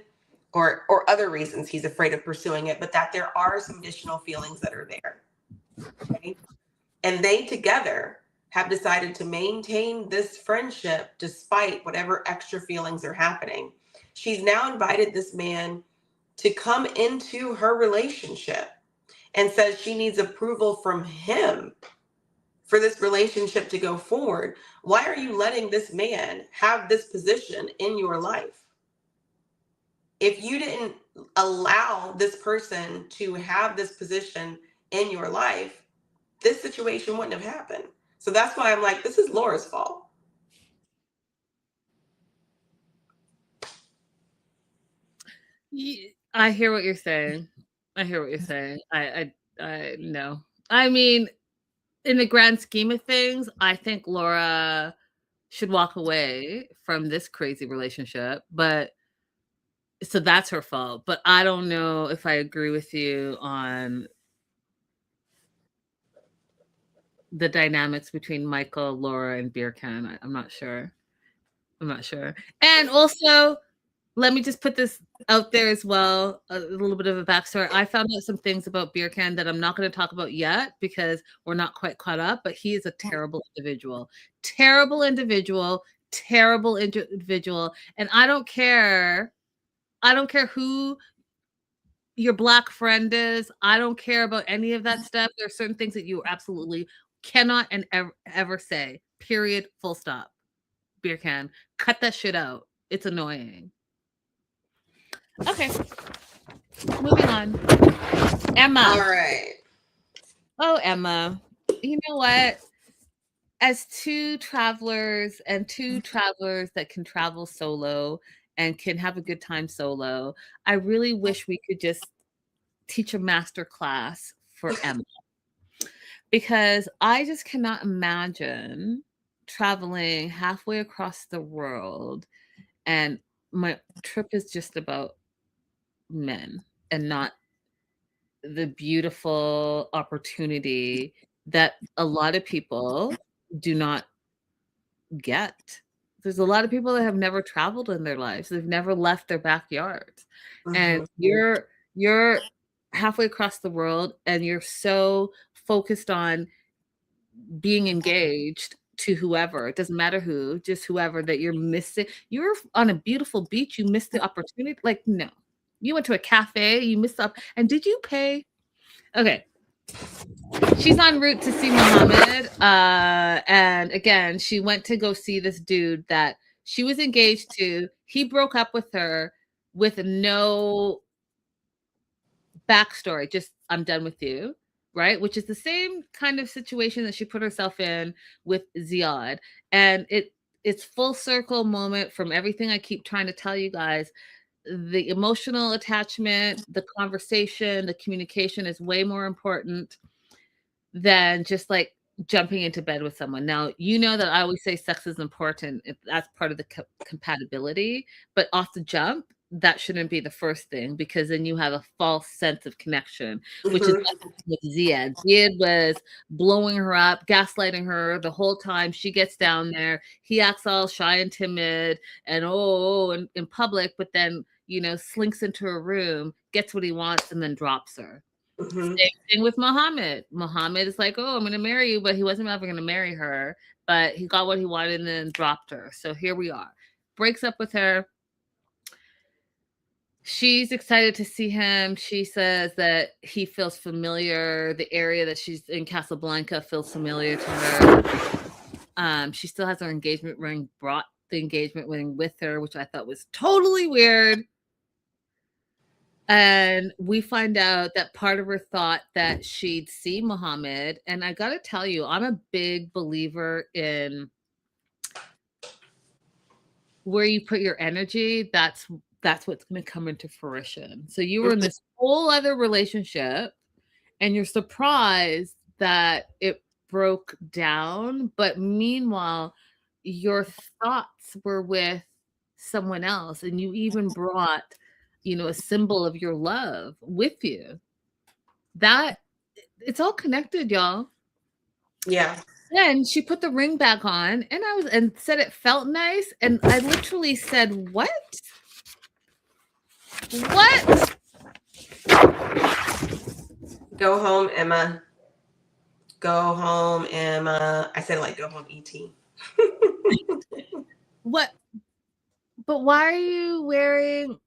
or other reasons he's afraid of pursuing it, but that there are some additional feelings that are there. Okay? And they together have decided to maintain this friendship despite whatever extra feelings are happening. She's now invited this man to come into her relationship and says she needs approval from him for this relationship to go forward. Why are you letting this man have this position in your life? If you didn't allow this person to have this position in your life, this situation wouldn't have happened. So that's why I'm like, this is Laura's fault.
I hear what you're saying. I no. I mean, in the grand scheme of things, I think Laura should walk away from this crazy relationship, but so that's her fault. But I don't know if I agree with you on the dynamics between Michael, Laura, and Beer Can. I'm not sure. And also, let me just put this out there as well, a little bit of a backstory. I found out some things about Beer Can that I'm not going to talk about yet because we're not quite caught up, but he is a terrible individual. And I don't care who your Black friend is. I don't care about any of that stuff. There are certain things that you absolutely cannot and ever say, period, full stop. Beer Can, cut that shit out. It's annoying. Okay. Moving on. Emma.
All right.
Oh, Emma. You know what? As two travelers that can travel solo and can have a good time solo, I really wish we could just teach a master class for Emma. Because I just cannot imagine traveling halfway across the world and my trip is just about men and not the beautiful opportunity that a lot of people do not get. There's a lot of people that have never traveled in their lives. They've never left their backyards. Mm-hmm. And you're halfway across the world and you're so focused on being engaged to whoever, it doesn't matter who, just whoever, that you're missing. You're on a beautiful beach, you missed the opportunity. Like, no. You went to a cafe, you missed up. And did you pay? Okay. She's en route to see Muhammad. And again, she went to go see this dude that she was engaged to. He broke up with her with no backstory, just I'm done with you, right? Which is the same kind of situation that she put herself in with Ziad. And it's full circle moment from everything I keep trying to tell you guys. The emotional attachment, the conversation, the communication is way more important than just like jumping into bed with someone. Now, you know that I always say sex is important if that's part of the compatibility, but off the jump, that shouldn't be the first thing because then you have a false sense of connection, which is
Mhm.
what happened with Ziad. Ziad was blowing her up, gaslighting her the whole time. She gets down there. He acts all shy and timid and in public, but then, slinks into a room, gets what he wants, and then drops her.
Mhm.
Same thing with Muhammad. Muhammad is like, "Oh, I'm gonna marry you," but he wasn't ever gonna marry her. But he got what he wanted and then dropped her. So here we are. Breaks up with her. She's excited to see him. She says that he feels familiar. The area that she's in, Casablanca, feels familiar to her. She still has her engagement ring, brought the engagement ring with her, which I thought was totally weird. And we find out that part of her thought that she'd see Muhammad. And I got to tell you, I'm a big believer in where you put your energy, that's what's going to come into fruition. So you were in this whole other relationship and you're surprised that it broke down, but meanwhile your thoughts were with someone else and you even brought, a symbol of your love with you. That it's all connected, y'all.
Yeah.
Then she put the ring back on and said it felt nice. And I literally said, "What? What?"
Go home, Emma. Go home, Emma. I said like go home, ET.
What? But why are you wearing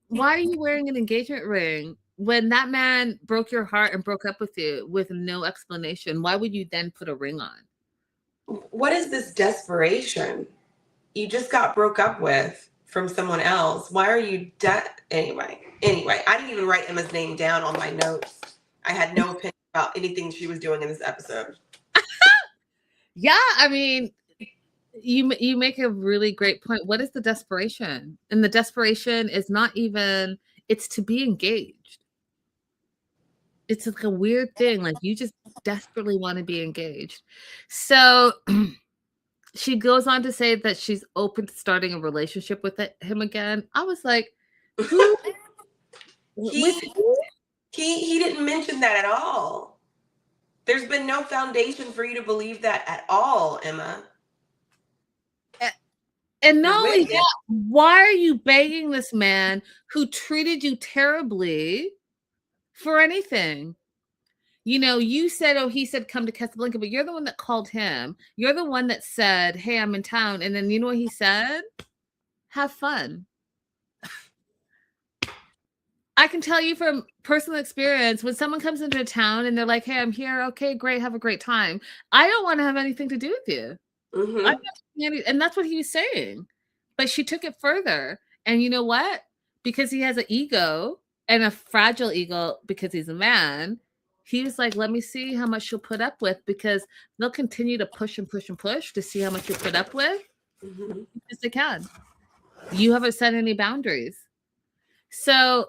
an engagement ring when that man broke your heart and broke up with you with no explanation? Why would you then put a ring on?
What is this desperation? You just got broke up with from someone else. Why are you anyway, I didn't even write Emma's name down on my notes. I had no opinion about anything she was doing in this episode.
Yeah, I mean, you make a really great point. What is the desperation? And the desperation is not even, it's to be engaged. It's like a weird thing. Like you just desperately want to be engaged. So she goes on to say that she's open to starting a relationship with him again. I was like, who with
He
who?
he didn't mention that at all. There's been no foundation for you to believe that at all, Emma.
And
You're
not only
with it.
that, why are you begging this man who treated you terribly for anything? You said, oh, he said, come to Casablanca, but you're the one that called him. You're the one that said, hey, I'm in town. And then you know what he said? Have fun. I can tell you from personal experience, when someone comes into a town and they're like, hey, I'm here. Okay, great. Have a great time. I don't want to have anything to do with you.
Mm-hmm.
And that's what he was saying. But she took it further. And you know what? Because he has an ego and a fragile ego because he's a man, he was like, let me see how much she'll put up with because they'll continue to push and push and push to see how much you'll put up with
Mm-hmm.
because they can. You haven't set any boundaries. So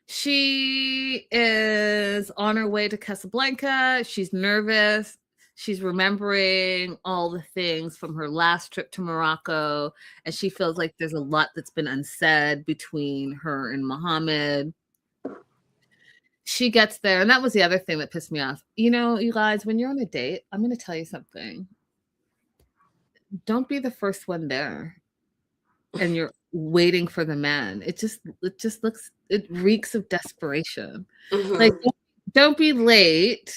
she is on her way to Casablanca. She's nervous. She's remembering all the things from her last trip to Morocco, and she feels like there's a lot that's been unsaid between her and Muhammad. She gets there, and that was the other thing that pissed me off. You guys, when you're on a date, I'm going to tell you something. Don't be the first one there, and you're waiting for the man. It reeks of desperation. Like,
Mm-hmm.
don't be late,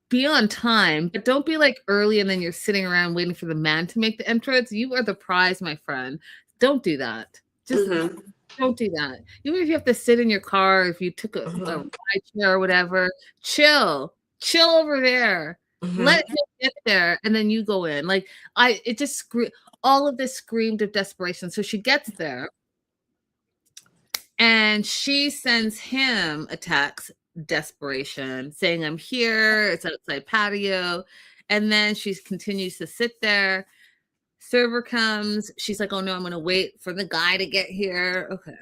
be on time, but don't be like early and then you're sitting around waiting for the man to make the entrance. You are the prize, my friend. Don't do that. Just
Mm-hmm.
don't do that. Even if you have to sit in your car, if you took a
Mm-hmm.
ride share or whatever, chill over there.
Mm-hmm.
Let him get there and then you go in. Like it just all of this screamed of desperation. So she gets there And she sends him a text, desperation, saying, I'm here, it's outside patio. And then she continues to sit there. Server comes. She's like, oh no, I'm going to wait for the guy to get here. Okay.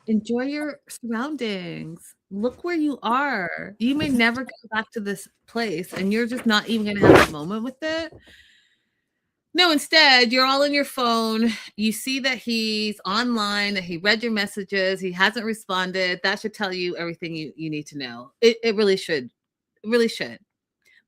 Enjoy your surroundings. Look where you are. You may never go back to this place, and you're just not even going to have a moment with it. No, instead, you're all on your phone. You see that he's online, that he read your messages, he hasn't responded. That should tell you everything you need to know. It really should. It really should.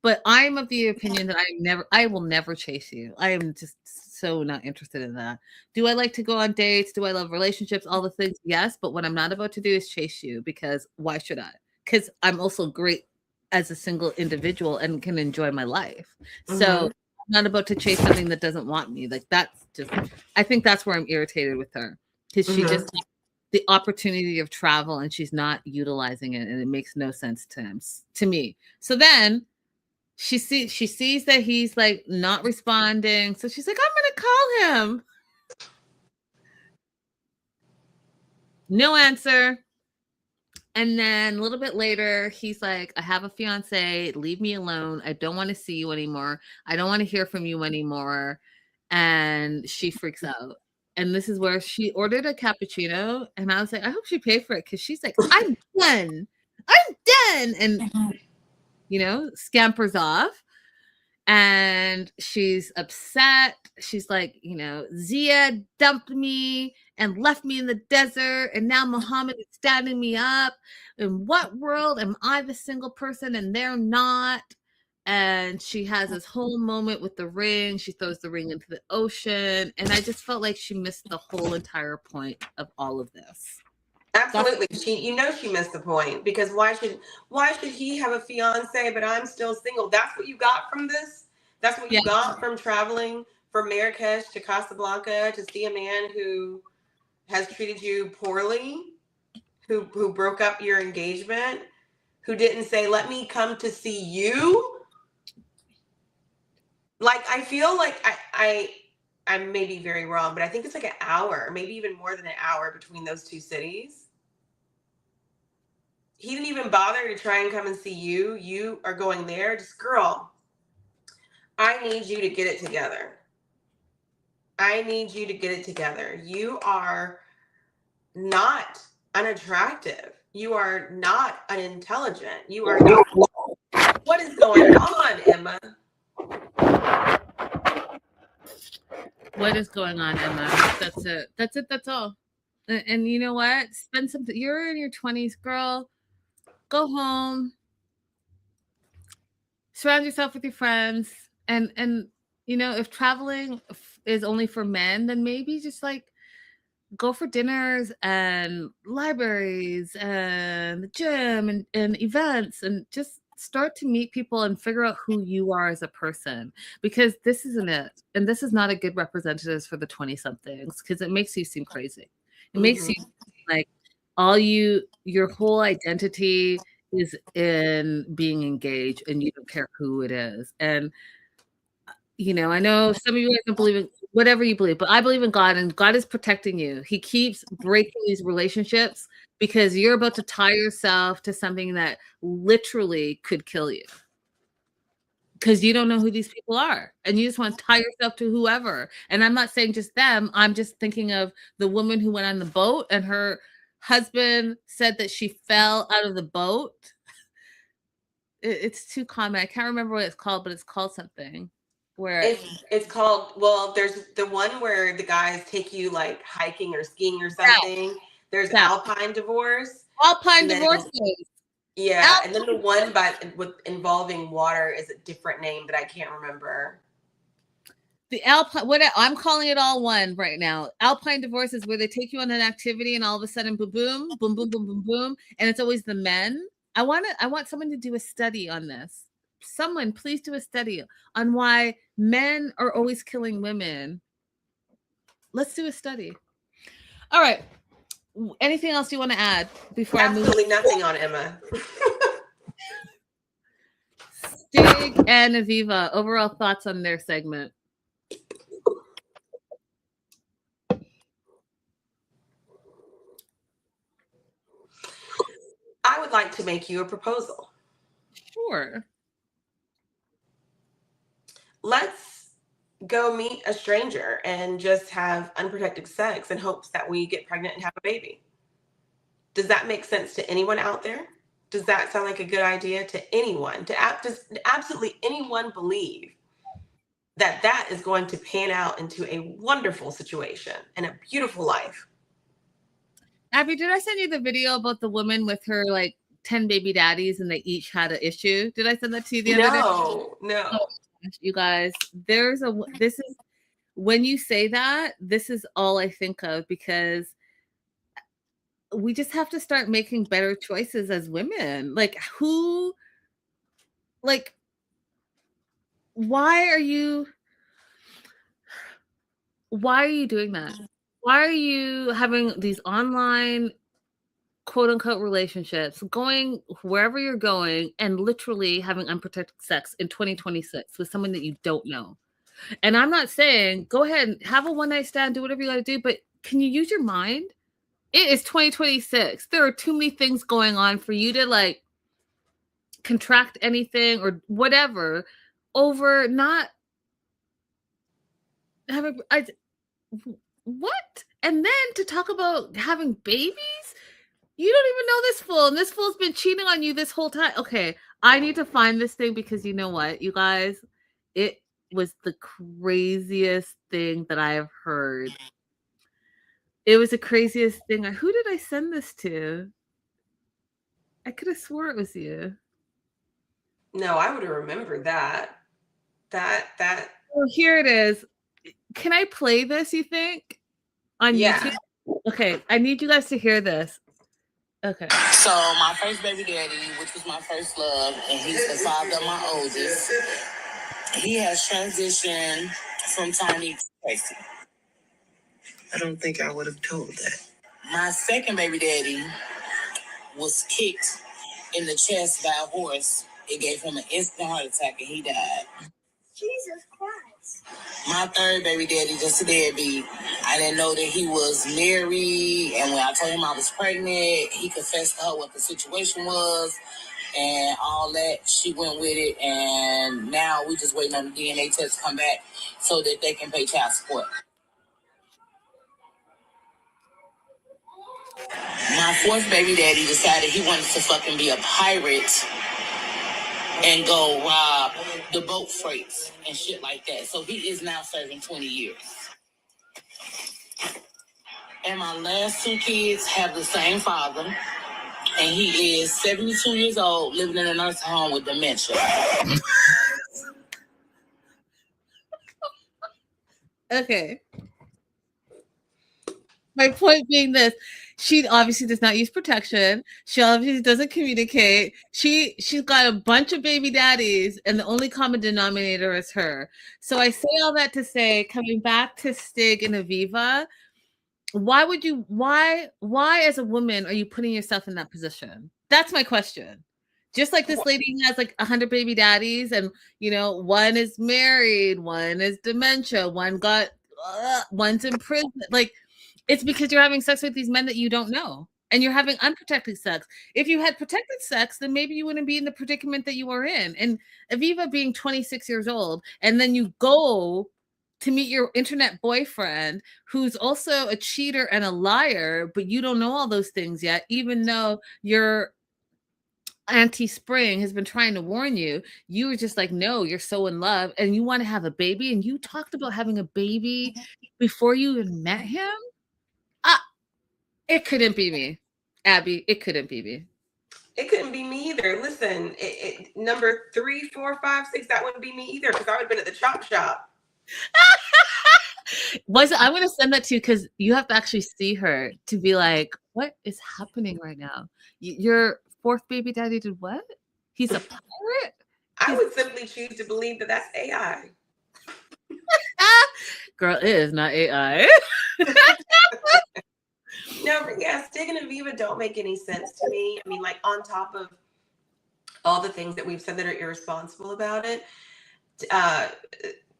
But I'm of the opinion that I will never chase you. I am just so not interested in that. Do I like to go on dates? Do I love relationships? All the things, yes. But what I'm not about to do is chase you, because why should I? Because I'm also great as a single individual and can enjoy my life. So I'm not about to chase something that doesn't want me. Like, that's just, I think that's where I'm irritated with her, because she just the opportunity of travel and she's not utilizing it, and it makes no sense to me. So then she sees that he's like not responding. So she's like, I'm gonna call him. No answer. And then a little bit later, he's like, I have a fiance, leave me alone. I don't want to see you anymore. I don't want to hear from you anymore. And she freaks out. And this is where she ordered a cappuccino. And I was like, I hope she paid for it, because she's like, I'm done. I'm done. And, scampers off. And she's upset. She's like, Zia dumped me and left me in the desert, and now Muhammad is standing me up. In what world am I the single person and they're not? And she has this whole moment with the ring. She throws the ring into the ocean. And I just felt like she missed the whole entire point of all of this.
Absolutely. She missed the point, because why should he have a fiance but I'm still single? That's what you got from this? That's what you got from traveling from Marrakesh to Casablanca to see a man who has treated you poorly, who broke up your engagement, who didn't say, let me come to see you? Like, I feel like I may be very wrong, but I think it's like an hour, maybe even more than an hour between those two cities. He didn't even bother to try and come and see you. You are going there. Just, girl, I need you to get it together. I need you to get it together. You are not unattractive. You are not unintelligent. You are not. What is going on, Emma?
What is going on, Emma? That's it. That's all. And you know what? Spend some. You're in your 20s, girl. Go home. Surround yourself with your friends. And if traveling is only for men, then maybe just like go for dinners and libraries and the gym and events, and just start to meet people and figure out who you are as a person, because this isn't it. And this is not a good representative for the 20 somethings, because it makes you seem crazy. It makes you like your whole identity is in being engaged, and you don't care who it is. And I know some of you guys don't believe in whatever you believe, but I believe in God, and God is protecting you. He keeps breaking these relationships because you're about to tie yourself to something that literally could kill you, because you don't know who these people are, and you just want to tie yourself to whoever. And I'm not saying just them. I'm just thinking of the woman who went on the boat, and her husband said that she fell out of the boat. It's too common. I can't remember what it's called, but it's called something. Where
it's called, well, there's the one where the guys take you like hiking or skiing or something. There's alpine divorce.
Alpine divorces.
Yeah, and then the one with involving water is a different name that I can't remember.
The Alpine, I'm calling it all one right now. Alpine divorce is where they take you on an activity and all of a sudden, boom, boom, boom, boom, boom, boom, boom, and it's always the men. I want someone to do a study on this. Someone, please do a study on why men are always killing women. Let's do a study. All right. Anything else you want to add before
Absolutely nothing on Emma.
Stig and Aviva, overall thoughts on their segment.
would like to make you a proposal.
Sure.
Let's go meet a stranger and just have unprotected sex in hopes that we get pregnant and have a baby. Does that make sense to anyone out there? Does that sound like a good idea to anyone? Does absolutely anyone believe that that is going to pan out into a wonderful situation and a beautiful life?
Abby, did I send you the video about the woman with her like 10 baby daddies and they each had an issue? Did I send that to you the other day?
No.
Oh, you guys, this is when you say that, this is all I think of, because we just have to start making better choices as women. Like, why are you doing that? Why are you having these online quote unquote relationships, going wherever you're going and literally having unprotected sex in 2026 with someone that you don't know? And I'm not saying go ahead and have a one night stand, do whatever you got to do, but can you use your mind? It is 2026. There are too many things going on for you to like contract anything or whatever over not having what? And then to talk about having babies? You don't even know this fool, and this fool's been cheating on you this whole time. Okay, I need to find this thing because you know what, you guys? It was the craziest thing that I have heard. It was the craziest thing. Who did I send this to? I could have swore it was you.
No, I would have remembered that.
Oh, here it is. Can I play this, you think? On YouTube? Okay, I need you guys to hear this. Okay.
So my first baby daddy, which was my first love, and he's the father of my oldest, he has transitioned from Tiny to Tracy. I don't think I would have told that. My second baby daddy was kicked in the chest by a horse. It gave him an instant heart attack and he died. Jesus Christ. My third baby daddy, just a deadbeat. I didn't know that he was married, and when I told him I was pregnant, he confessed to her what the situation was and all that. She went with it, and now we just waiting on the DNA test to come back so that they can pay child support. My fourth baby daddy decided he wanted to fucking be a pirate and go rob the boat freights and shit like that. So he is now serving 20 years. And my last two kids have the same father, and he is 72 years old, living in a nursing home with dementia.
Okay. My point being this, she obviously does not use protection. She obviously doesn't communicate. She's got a bunch of baby daddies, and the only common denominator is her. So I say all that to say, coming back to Stig and Aviva, why as a woman are you putting yourself in that position? That's my question. Just like this lady has like 100 baby daddies, and you know, one is married, one is dementia, one's in prison. Like, it's because you're having sex with these men that you don't know, and you're having unprotected sex. If you had protected sex, then maybe you wouldn't be in the predicament that you are in. And Aviva being 26 years old, and then you go to meet your internet boyfriend who's also a cheater and a liar, but you don't know all those things yet, even though your Auntie Spring has been trying to warn you. You were just like, no, you're so in love and you want to have a baby. And you talked about having a baby before you even met him. It couldn't be me, Abby. It couldn't be me.
It couldn't be me either. Listen, number 3, 4, 5, 6, that wouldn't be me either because I would have been at the chop shop.
I'm going to send that to you because you have to actually see her to be like, what is happening right now? Your fourth baby daddy did what? He's a pirate?
I would simply choose to believe that that's AI.
Girl, it is not AI.
No, yeah, Stig and Aviva don't make any sense to me. I mean, like, on top of all the things that we've said that are irresponsible about it,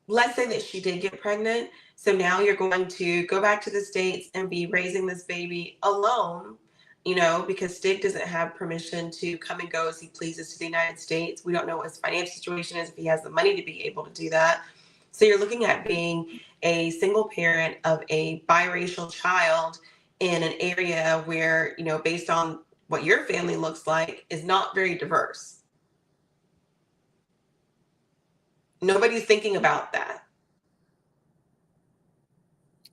let's say that she did get pregnant. So now you're going to go back to the States and be raising this baby alone. because Stig doesn't have permission to come and go as he pleases to the United States. We don't know what his financial situation is, if he has the money to be able to do that. So you're looking at being a single parent of a biracial child in an area where, based on what your family looks like, is not very diverse. Nobody's thinking about that.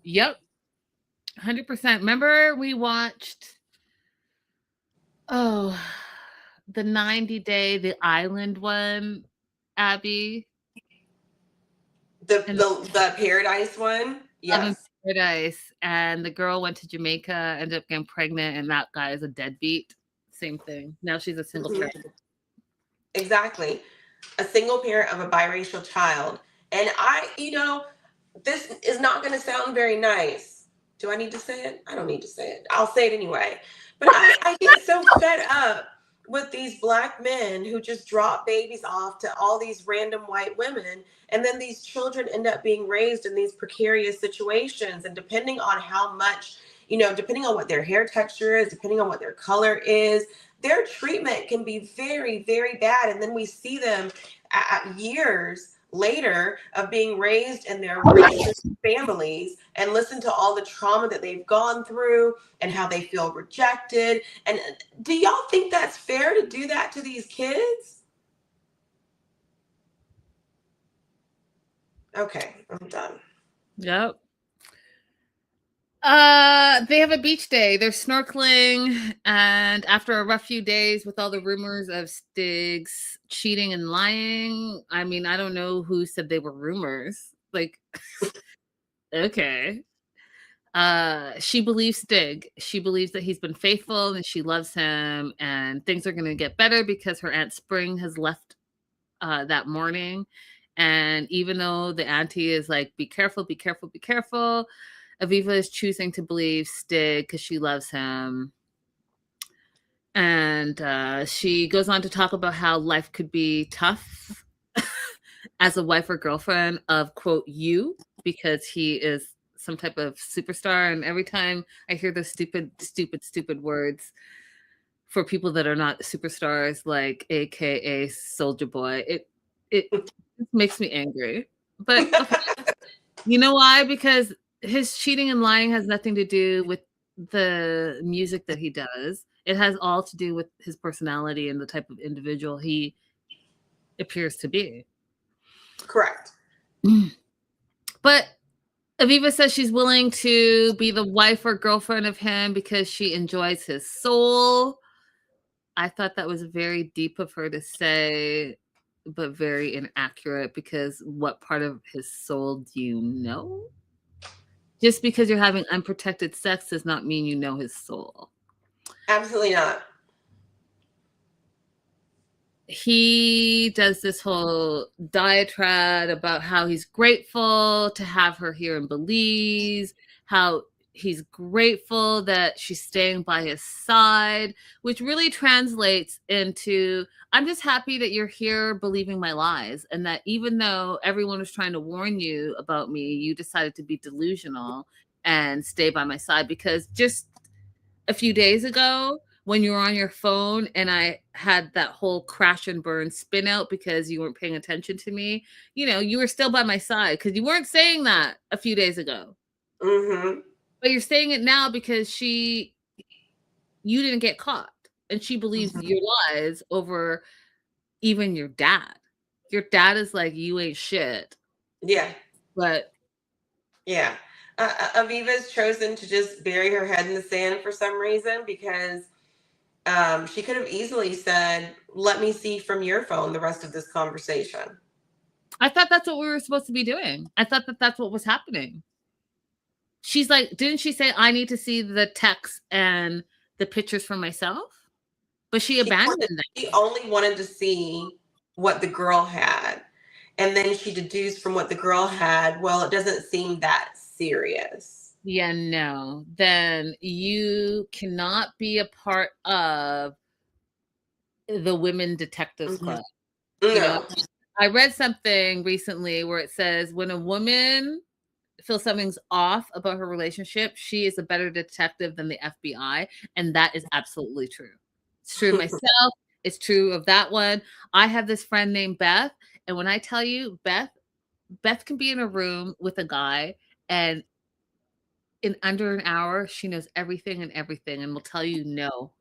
Yep. 100%. Remember we watched the 90-day, the island one, Abby?
The Paradise one?
Love in
Yes.
Paradise. And the girl went to Jamaica, ended up getting pregnant, and that guy is a deadbeat. Same thing. Now she's a single parent.
Exactly. A single parent of a biracial child. And this is not going to sound very nice. Do I need to say it? I don't need to say it. I'll say it anyway. But I get so fed up with these Black men who just drop babies off to all these random white women. And then these children end up being raised in these precarious situations. And depending on how much, depending on what their hair texture is, depending on what their color is, their treatment can be very, very bad. And then we see them years later of being raised in their racist families and listen to all the trauma that they've gone through and how they feel rejected. And do y'all think that's fair to do that to these kids? Okay, I'm done.
Yep. They have a beach day. They're snorkeling, and after a rough few days with all the rumors of Stig's cheating and lying, I mean, I don't know who said they were rumors. Like, okay. She believes Stig. She believes that he's been faithful and she loves him, and things are going to get better because her Aunt Spring has left that morning. And even though the auntie is like, be careful, be careful, be careful, Aviva is choosing to believe Stig because she loves him. And she goes on to talk about how life could be tough as a wife or girlfriend of, quote, you, because he is some type of superstar. And every time I hear those stupid words for people that are not superstars, like AKA Soldier Boy, it makes me angry. But you know why? Because his cheating and lying has nothing to do with the music that he does. It has all to do with his personality and the type of individual he appears to be.
Correct.
But Aviva says she's willing to be the wife or girlfriend of him because she enjoys his soul. I thought that was very deep of her to say, but very inaccurate, because what part of his soul do you know? Just because you're having unprotected sex does not mean you know his soul.
Absolutely not.
He does this whole diatribe about how he's grateful to have her here in Belize, how he's grateful that she's staying by his side, which really translates into, I'm just happy that you're here believing my lies, and that even though everyone was trying to warn you about me, you decided to be delusional and stay by my side. Because just a few days ago, when you were on your phone and I had that whole crash and burn spin out because you weren't paying attention to me, you were still by my side because you weren't saying that a few days ago.
Mm-hmm.
But you're saying it now because you didn't get caught, and she believes your lies over even your dad. Your dad is like, you ain't shit.
Yeah.
But
yeah. Aviva's chosen to just bury her head in the sand for some reason, because she could have easily said, let me see from your phone the rest of this conversation.
I thought that's what we were supposed to be doing. I thought that that's what was happening. She's like, didn't she say, I need to see the text and the pictures for myself? But she abandoned that.
She only wanted to see what the girl had. And then she deduced from what the girl had, well, it doesn't seem that serious.
Yeah, no. Then you cannot be a part of the Women Detectives Club.
No.
I read something recently where it says when a woman feel something's off about her relationship, she is a better detective than the FBI, and that is absolutely true. It's true of myself. It's true of that one. I have this friend named Beth, and when I tell you, Beth can be in a room with a guy, and in under an hour, she knows everything and will tell you, no,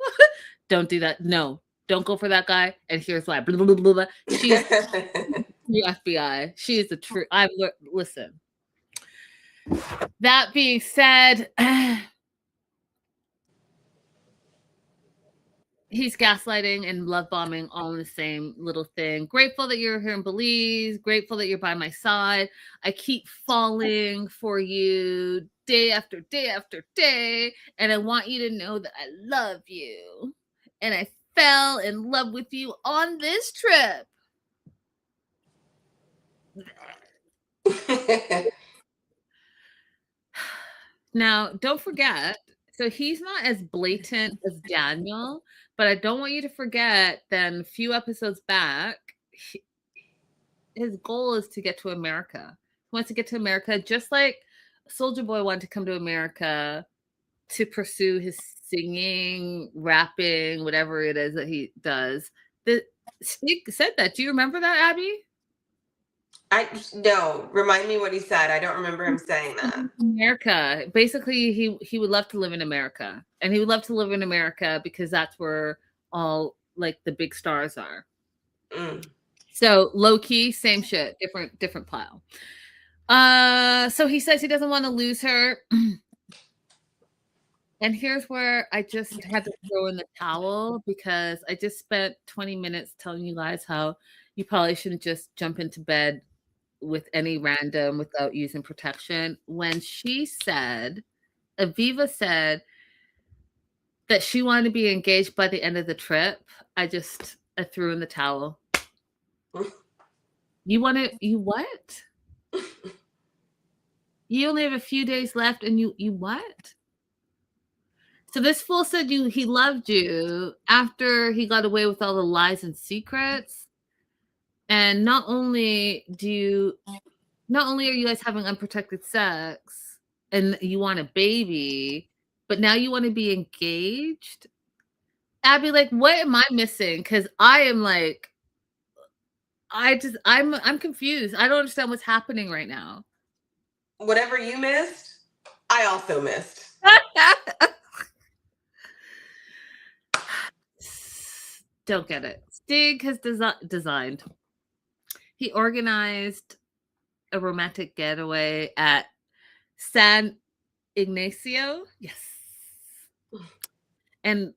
don't do that. No, don't go for that guy. And here's why. Blah, blah, blah, blah, blah. She is the FBI. She is the true. Listen. That being said, he's gaslighting and love bombing all in the same little thing. Grateful that you're here in Belize. Grateful that you're by my side. I keep falling for you day after day after day. And I want you to know that I love you. And I fell in love with you on this trip. Now, don't forget, so he's not as blatant as Daniel, but I don't want you to forget then a few episodes back, his goal is to get to America. He wants to get to America just like Soldier Boy wanted to come to America to pursue his singing, rapping, whatever it is that he does. Stig said that. Do you remember that, Abby?
No. Remind me what he said. I don't remember him saying that.
America. Basically, he would love to live in America, and he would love to live in America because that's where all like the big stars are. So low key, same shit, different pile. So he says he doesn't want to lose her. And here's where I just had to throw in the towel because I just spent 20 minutes telling you guys how you probably shouldn't just jump into bed with any random without using protection. When she said, Aviva said that she wanted to be engaged by the end of the trip, I threw in the towel. You what? You only have a few days left and you what? So this fool said he loved you after he got away with all the lies and secrets. And not only are you guys having unprotected sex and you want a baby, but now you want to be engaged? Abby, like, what am I missing? Because I am like, I'm confused. I don't understand what's happening right now.
Whatever you missed, I also missed.
Don't get it. Stig has designed. He organized a romantic getaway at San Ignacio. Yes. And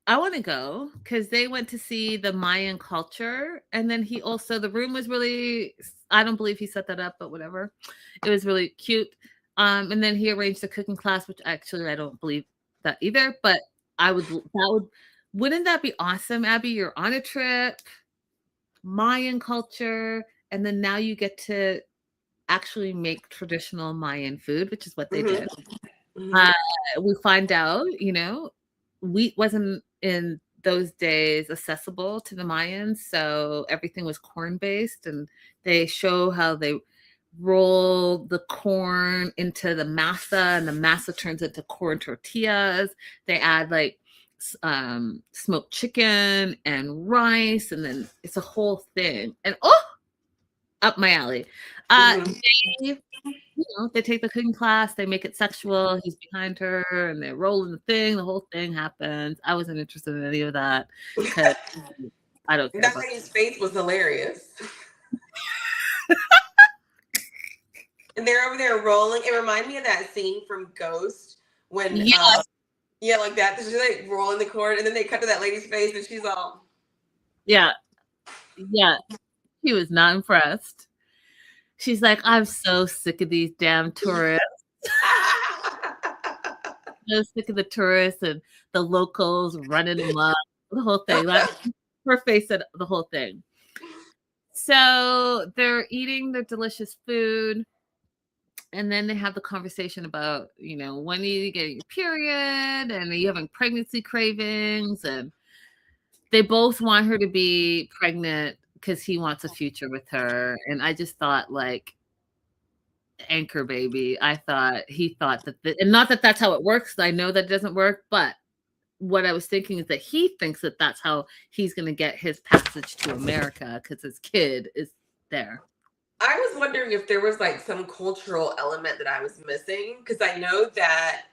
I want to go because they went to see the Mayan culture. And then the room was really, I don't believe he set that up, but whatever. It was really cute. And then he arranged a cooking class, which actually I don't believe that either, but wouldn't that be awesome, Abby? You're on a trip, Mayan culture, and then now you get to actually make traditional Mayan food, which is what they did. We find out, wheat wasn't in those days accessible to the Mayans, so everything was corn-based, and they show how they roll the corn into the masa, and the masa turns into corn tortillas. They add like smoked chicken and rice, and then it's a whole thing. And up my alley. They take the cooking class, they make it sexual. He's behind her, and they're rolling the thing. The whole thing happens. I wasn't interested in any of that because I don't care.
That lady's face was hilarious. And they're over there rolling. It reminded me of that scene from Ghost when, like that. She's like rolling the corn, and then they cut to that lady's face, and she's all,
yeah. He was not impressed. She's like, I'm so sick of these damn tourists. So sick of the tourists and the locals running amok. The whole thing. Her face said the whole thing. So they're eating their delicious food. And then they have the conversation about, when are you getting your period? And are you having pregnancy cravings? And they both want her to be pregnant because he wants a future with her. And I just thought, like, anchor baby. He thought that, and not that that's how it works. I know that doesn't work, but what I was thinking is that he thinks that that's how he's going to get his passage to America because his kid is there.
I was wondering if there was like some cultural element that I was missing, because I know that,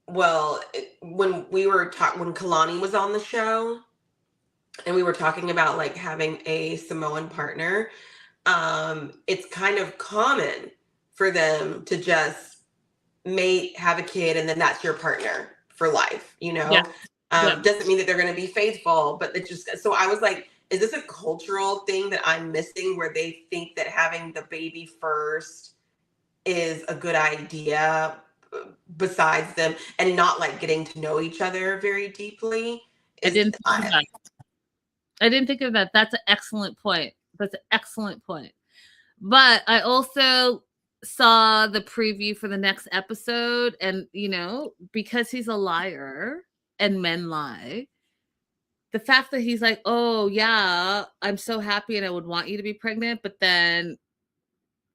well, when Kalani was on the show and we were talking about like having a Samoan partner, it's kind of common for them to just have a kid and then that's your partner for life,
Yeah.
Doesn't mean that they're going to be faithful, but it just, so I was like, is this a cultural thing that I'm missing where they think that having the baby first is a good idea besides them and not like getting to know each other very deeply?
I didn't think of that. That's an excellent point. But I also saw the preview for the next episode, and because he's a liar and men lie, the fact that he's like, oh yeah, I'm so happy and I would want you to be pregnant, but then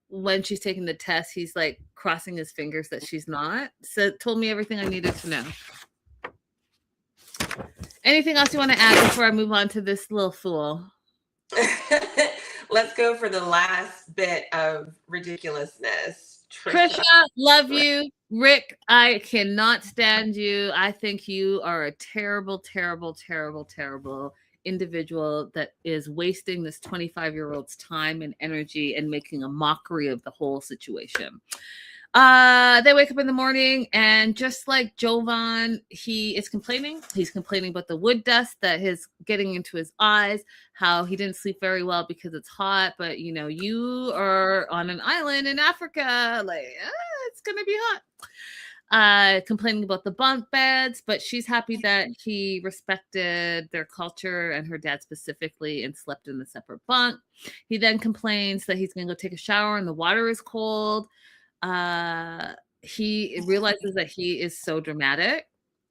when she's taking the test, he's like crossing his fingers that she's not. So it told me everything I needed to know. Anything else you want to add before I move on to this little fool?
Let's go for the last bit of ridiculousness.
Trisha, love you. Rick, I cannot stand you. I think you are a terrible, terrible, terrible, terrible individual that is wasting this 25-year-old's time and energy and making a mockery of the whole situation. They wake up in the morning, and just like Jovan, he is complaining. He's complaining about the wood dust that is getting into his eyes, how he didn't sleep very well because it's hot. But you are on an island in Africa, like it's gonna be hot. Complaining about the bunk beds, but she's happy that he respected their culture and her dad specifically and slept in the separate bunk. He then complains that he's gonna go take a shower and the water is cold. He realizes that he is so dramatic,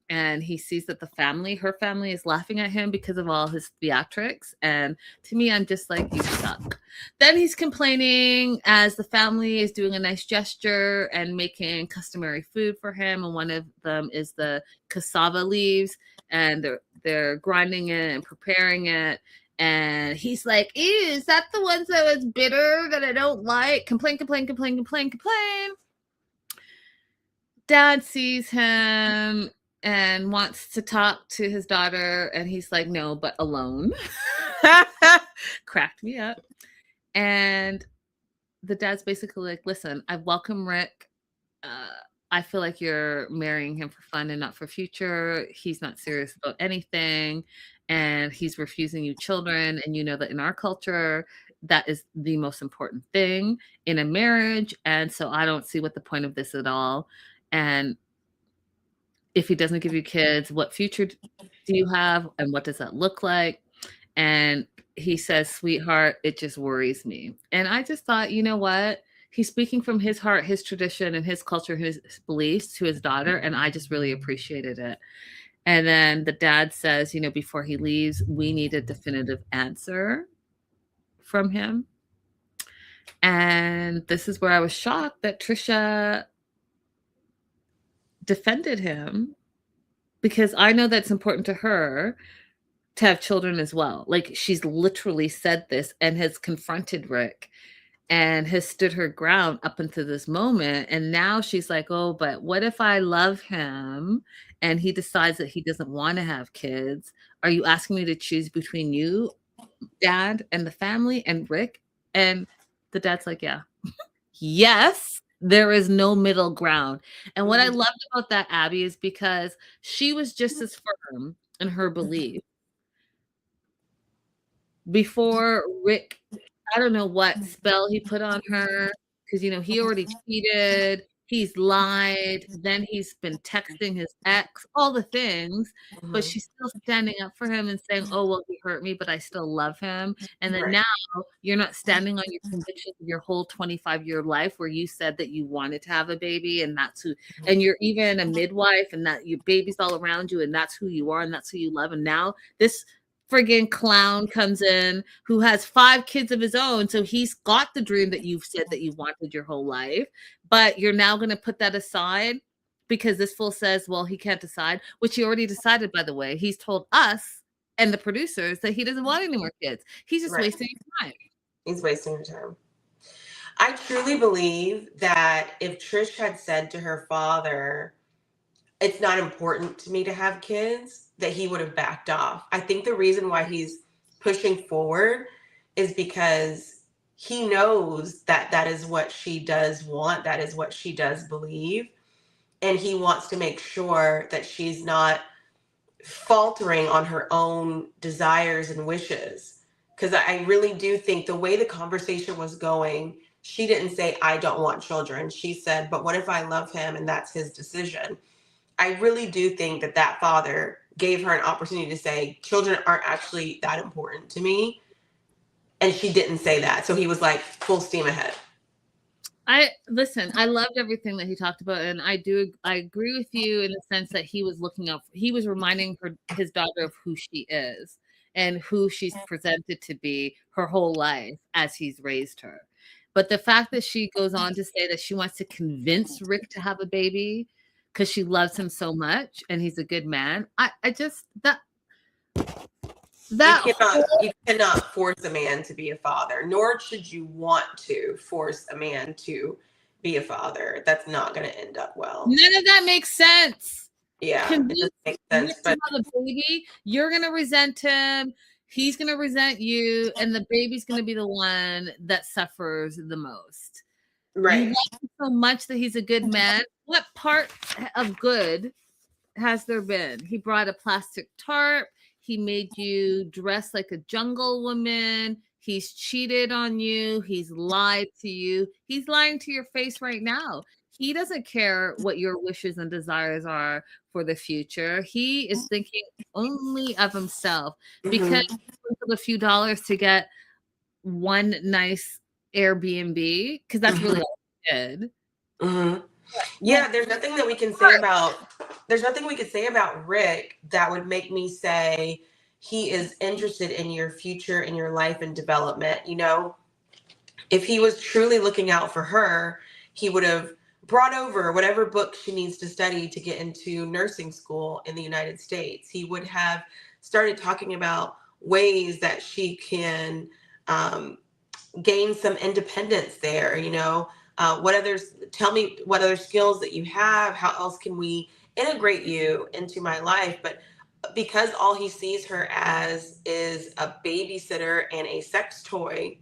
and he sees that her family is laughing at him because of all his theatrics. And to me, I'm just like, you suck. Then he's complaining as the family is doing a nice gesture and making customary food for him. And one of them is the cassava leaves, and they're grinding it and preparing it. And he's like, ew, is that the ones that was bitter that I don't like? Complain. Dad sees him and wants to talk to his daughter, and he's like, no, but alone. Cracked me up. And the dad's basically like, listen, I welcome Rick. I feel like you're marrying him for fun and not for future. He's not serious about anything, and he's refusing you children. And you know that in our culture, that is the most important thing in a marriage. And so I don't see what the point of this at all. And if he doesn't give you kids, what future do you have? And what does that look like? And he says, sweetheart, it just worries me. And I just thought, you know what? He's speaking from his heart, his tradition, and his culture, his beliefs to his daughter. And I just really appreciated it. And then the dad says, before he leaves, we need a definitive answer from him. And this is where I was shocked that Trisha defended him, because I know that's important to her to have children as well. Like, she's literally said this and has confronted Rick and has stood her ground up until this moment. And now she's like, oh, but what if I love him and he decides that he doesn't want to have kids? Are you asking me to choose between you, Dad, and the family, and Rick? And the dad's like, yeah. Yes, there is no middle ground. And what I loved about that, Abby, is because she was just as firm in her belief before Rick, I don't know what spell he put on her, because he already cheated, he's lied, then he's been texting his ex, all the things, but she's still standing up for him and saying, oh, well, he hurt me, but I still love him. And then now you're not standing on your convictions of your whole 25-year life, where you said that you wanted to have a baby, and that's who, and you're even a midwife, and that your baby's all around you, and that's who you are, and that's who you love. And now this friggin' clown comes in who has 5 kids of his own. So he's got the dream that you've said that you wanted your whole life, but you're now going to put that aside because this fool says, well, he can't decide, which he already decided, by the way. He's told us and the producers that he doesn't want any more kids. He's just wasting time.
He's wasting your time. I truly believe that if Trish had said to her father, it's not important to me to have kids, that he would have backed off. I think the reason why he's pushing forward is because he knows that that is what she does want, that is what she does believe, and he wants to make sure that she's not faltering on her own desires and wishes. Because I really do think the way the conversation was going, she didn't say, I don't want children. She said, but what if I love him and that's his decision? I really do think that that father gave her an opportunity to say, children aren't actually that important to me. And she didn't say that. So he was like, full steam ahead.
I loved everything that he talked about. And I agree with you in the sense that he was he was reminding his daughter of who she is and who she's presented to be her whole life as he's raised her. But the fact that she goes on to say that she wants to convince Rick to have a baby because she loves him so much and he's a good man.
You cannot force a man to be a father, nor should you want to force a man to be a father. That's not going to end up well.
None of that makes sense.
Yeah, it doesn't make sense.
But have a baby, you're going to resent him. He's going to resent you, and the baby's going to be the one that suffers the most.
Right.
You love him so much that he's a good man. What part of good has there been? He brought a plastic tarp. He made you dress like a jungle woman. He's cheated on you. He's lied to you. He's lying to your face right now. He doesn't care what your wishes and desires are for the future. He is thinking only of himself because he took a few dollars to get one nice Airbnb, because that's really all he did.
Yeah, there's nothing that we can say about Rick that would make me say he is interested in your future, in your life and development. You know, if he was truly looking out for her, he would have brought over whatever book she needs to study to get into nursing school in the United States. He would have started talking about ways that she can gain some independence there, you know. Tell me what other skills that you have. How else can we integrate you into my life? But because all he sees her as is a babysitter and a sex toy,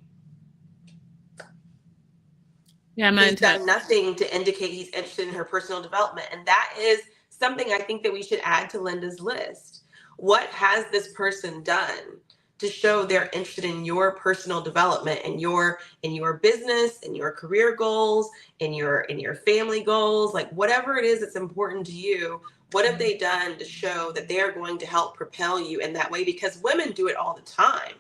he's done nothing to indicate he's interested in her personal development. And that is something I think that we should add to Linda's list. What has this person done to show they're interested in your personal development and your business and your career goals and your family goals? Like, whatever it is that's important to you, what have they done to show that they're going to help propel you in that way? Because women do it all the time.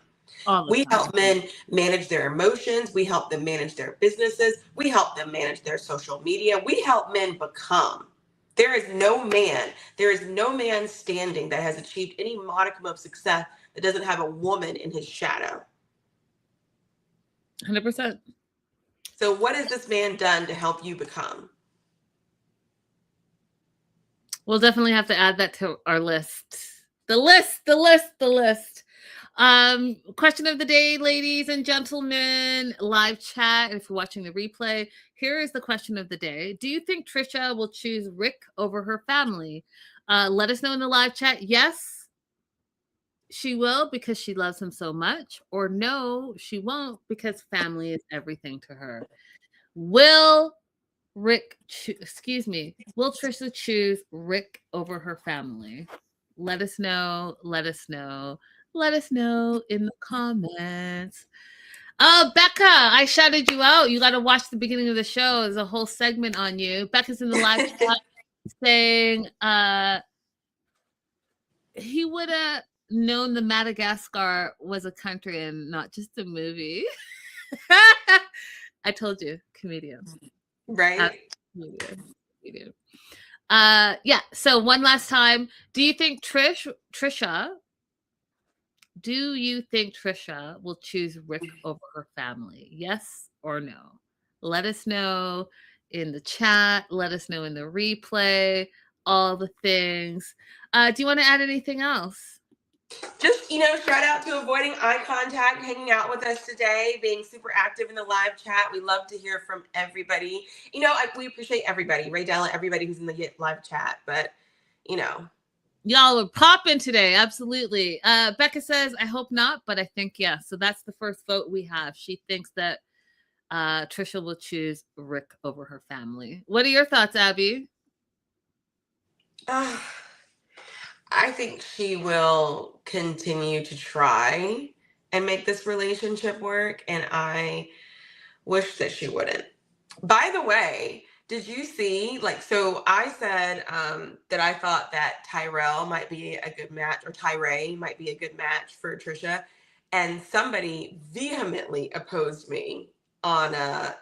We help men manage their emotions. We help them manage their businesses. We help them manage their social media. We help men become. There is no man standing that has achieved any modicum of success that doesn't have a woman in his shadow.
100%.
So what has this man done to help you become?
We'll definitely have to add that to our list. The list. Question of the day, ladies and gentlemen, live chat. If you're watching the replay, here is the question of the day. Do you think Trisha will choose Rick over her family? Let us know in the live chat. Yes, she will because she loves him so much, or no, she won't because family is everything to her. Will Trisha choose Rick over her family? Let us know in the comments. Oh, Becca, I shouted you out. You got to watch the beginning of the show. There's a whole segment on you. Becca's in the live chat saying he would have known the Madagascar was a country and not just a movie. I told you, comedian.
Right.
Comedian. Yeah. So one last time, do you think Trisha Do you think Trisha will choose Rick over her family? Yes or no? Let us know in the chat. Let us know in the replay. All the things. Do you want to add anything else?
Just, shout out to avoiding eye contact, hanging out with us today, being super active in the live chat. We love to hear from everybody. We appreciate everybody, Ray Della, everybody who's in the live chat. But,
y'all are popping today. Absolutely. Becca says, I hope not, but I think yes. So that's the first vote we have. She thinks that Trisha will choose Rick over her family. What are your thoughts, Abby?
I think she will continue to try and make this relationship work, and I wish that she wouldn't. By the way, did you see, so I said that I thought that Tyrell might be a good match, or Tyree might be a good match for Trisha, and somebody vehemently opposed me on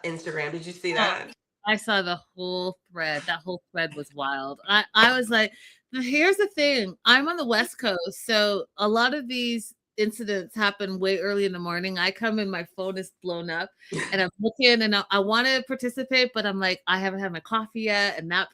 Instagram. Did you see that?
I saw the whole thread. That whole thread was wild. I was like, here's the thing. I'm on the West Coast, so a lot of these incidents happen way early in the morning. I come in, my phone is blown up, and I'm looking, and I want to participate, but I'm like, I haven't had my coffee yet, and that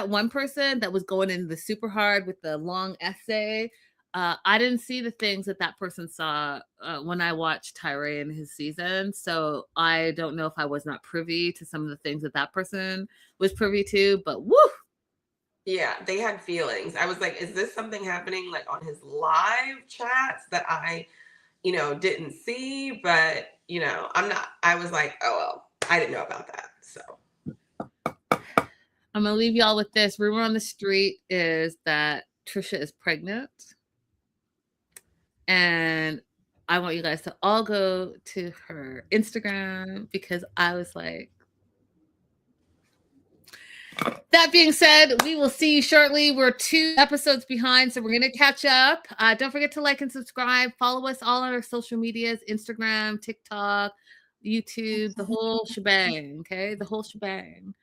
one person that was going in the super hard with the long essay. I didn't see the things that person saw when I watched Tyree in his season. So I don't know if I was not privy to some of the things that person was privy to, but woo!
Yeah, they had feelings. I was like, is this something happening on his live chats that I, didn't see? But, I was like, oh, well, I didn't know about that. So
I'm going to leave y'all with this. Rumor on the street is that Trisha is pregnant. And I want you guys to all go to her Instagram because I was like, that being said, we will see you shortly. We're 2 episodes behind, so we're going to catch up. Don't forget to like and subscribe. Follow us all on our social medias, Instagram, TikTok, YouTube, the whole shebang, okay? The whole shebang.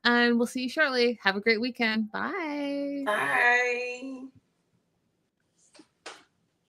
And we'll see you shortly. Have a great weekend. Bye.
bye.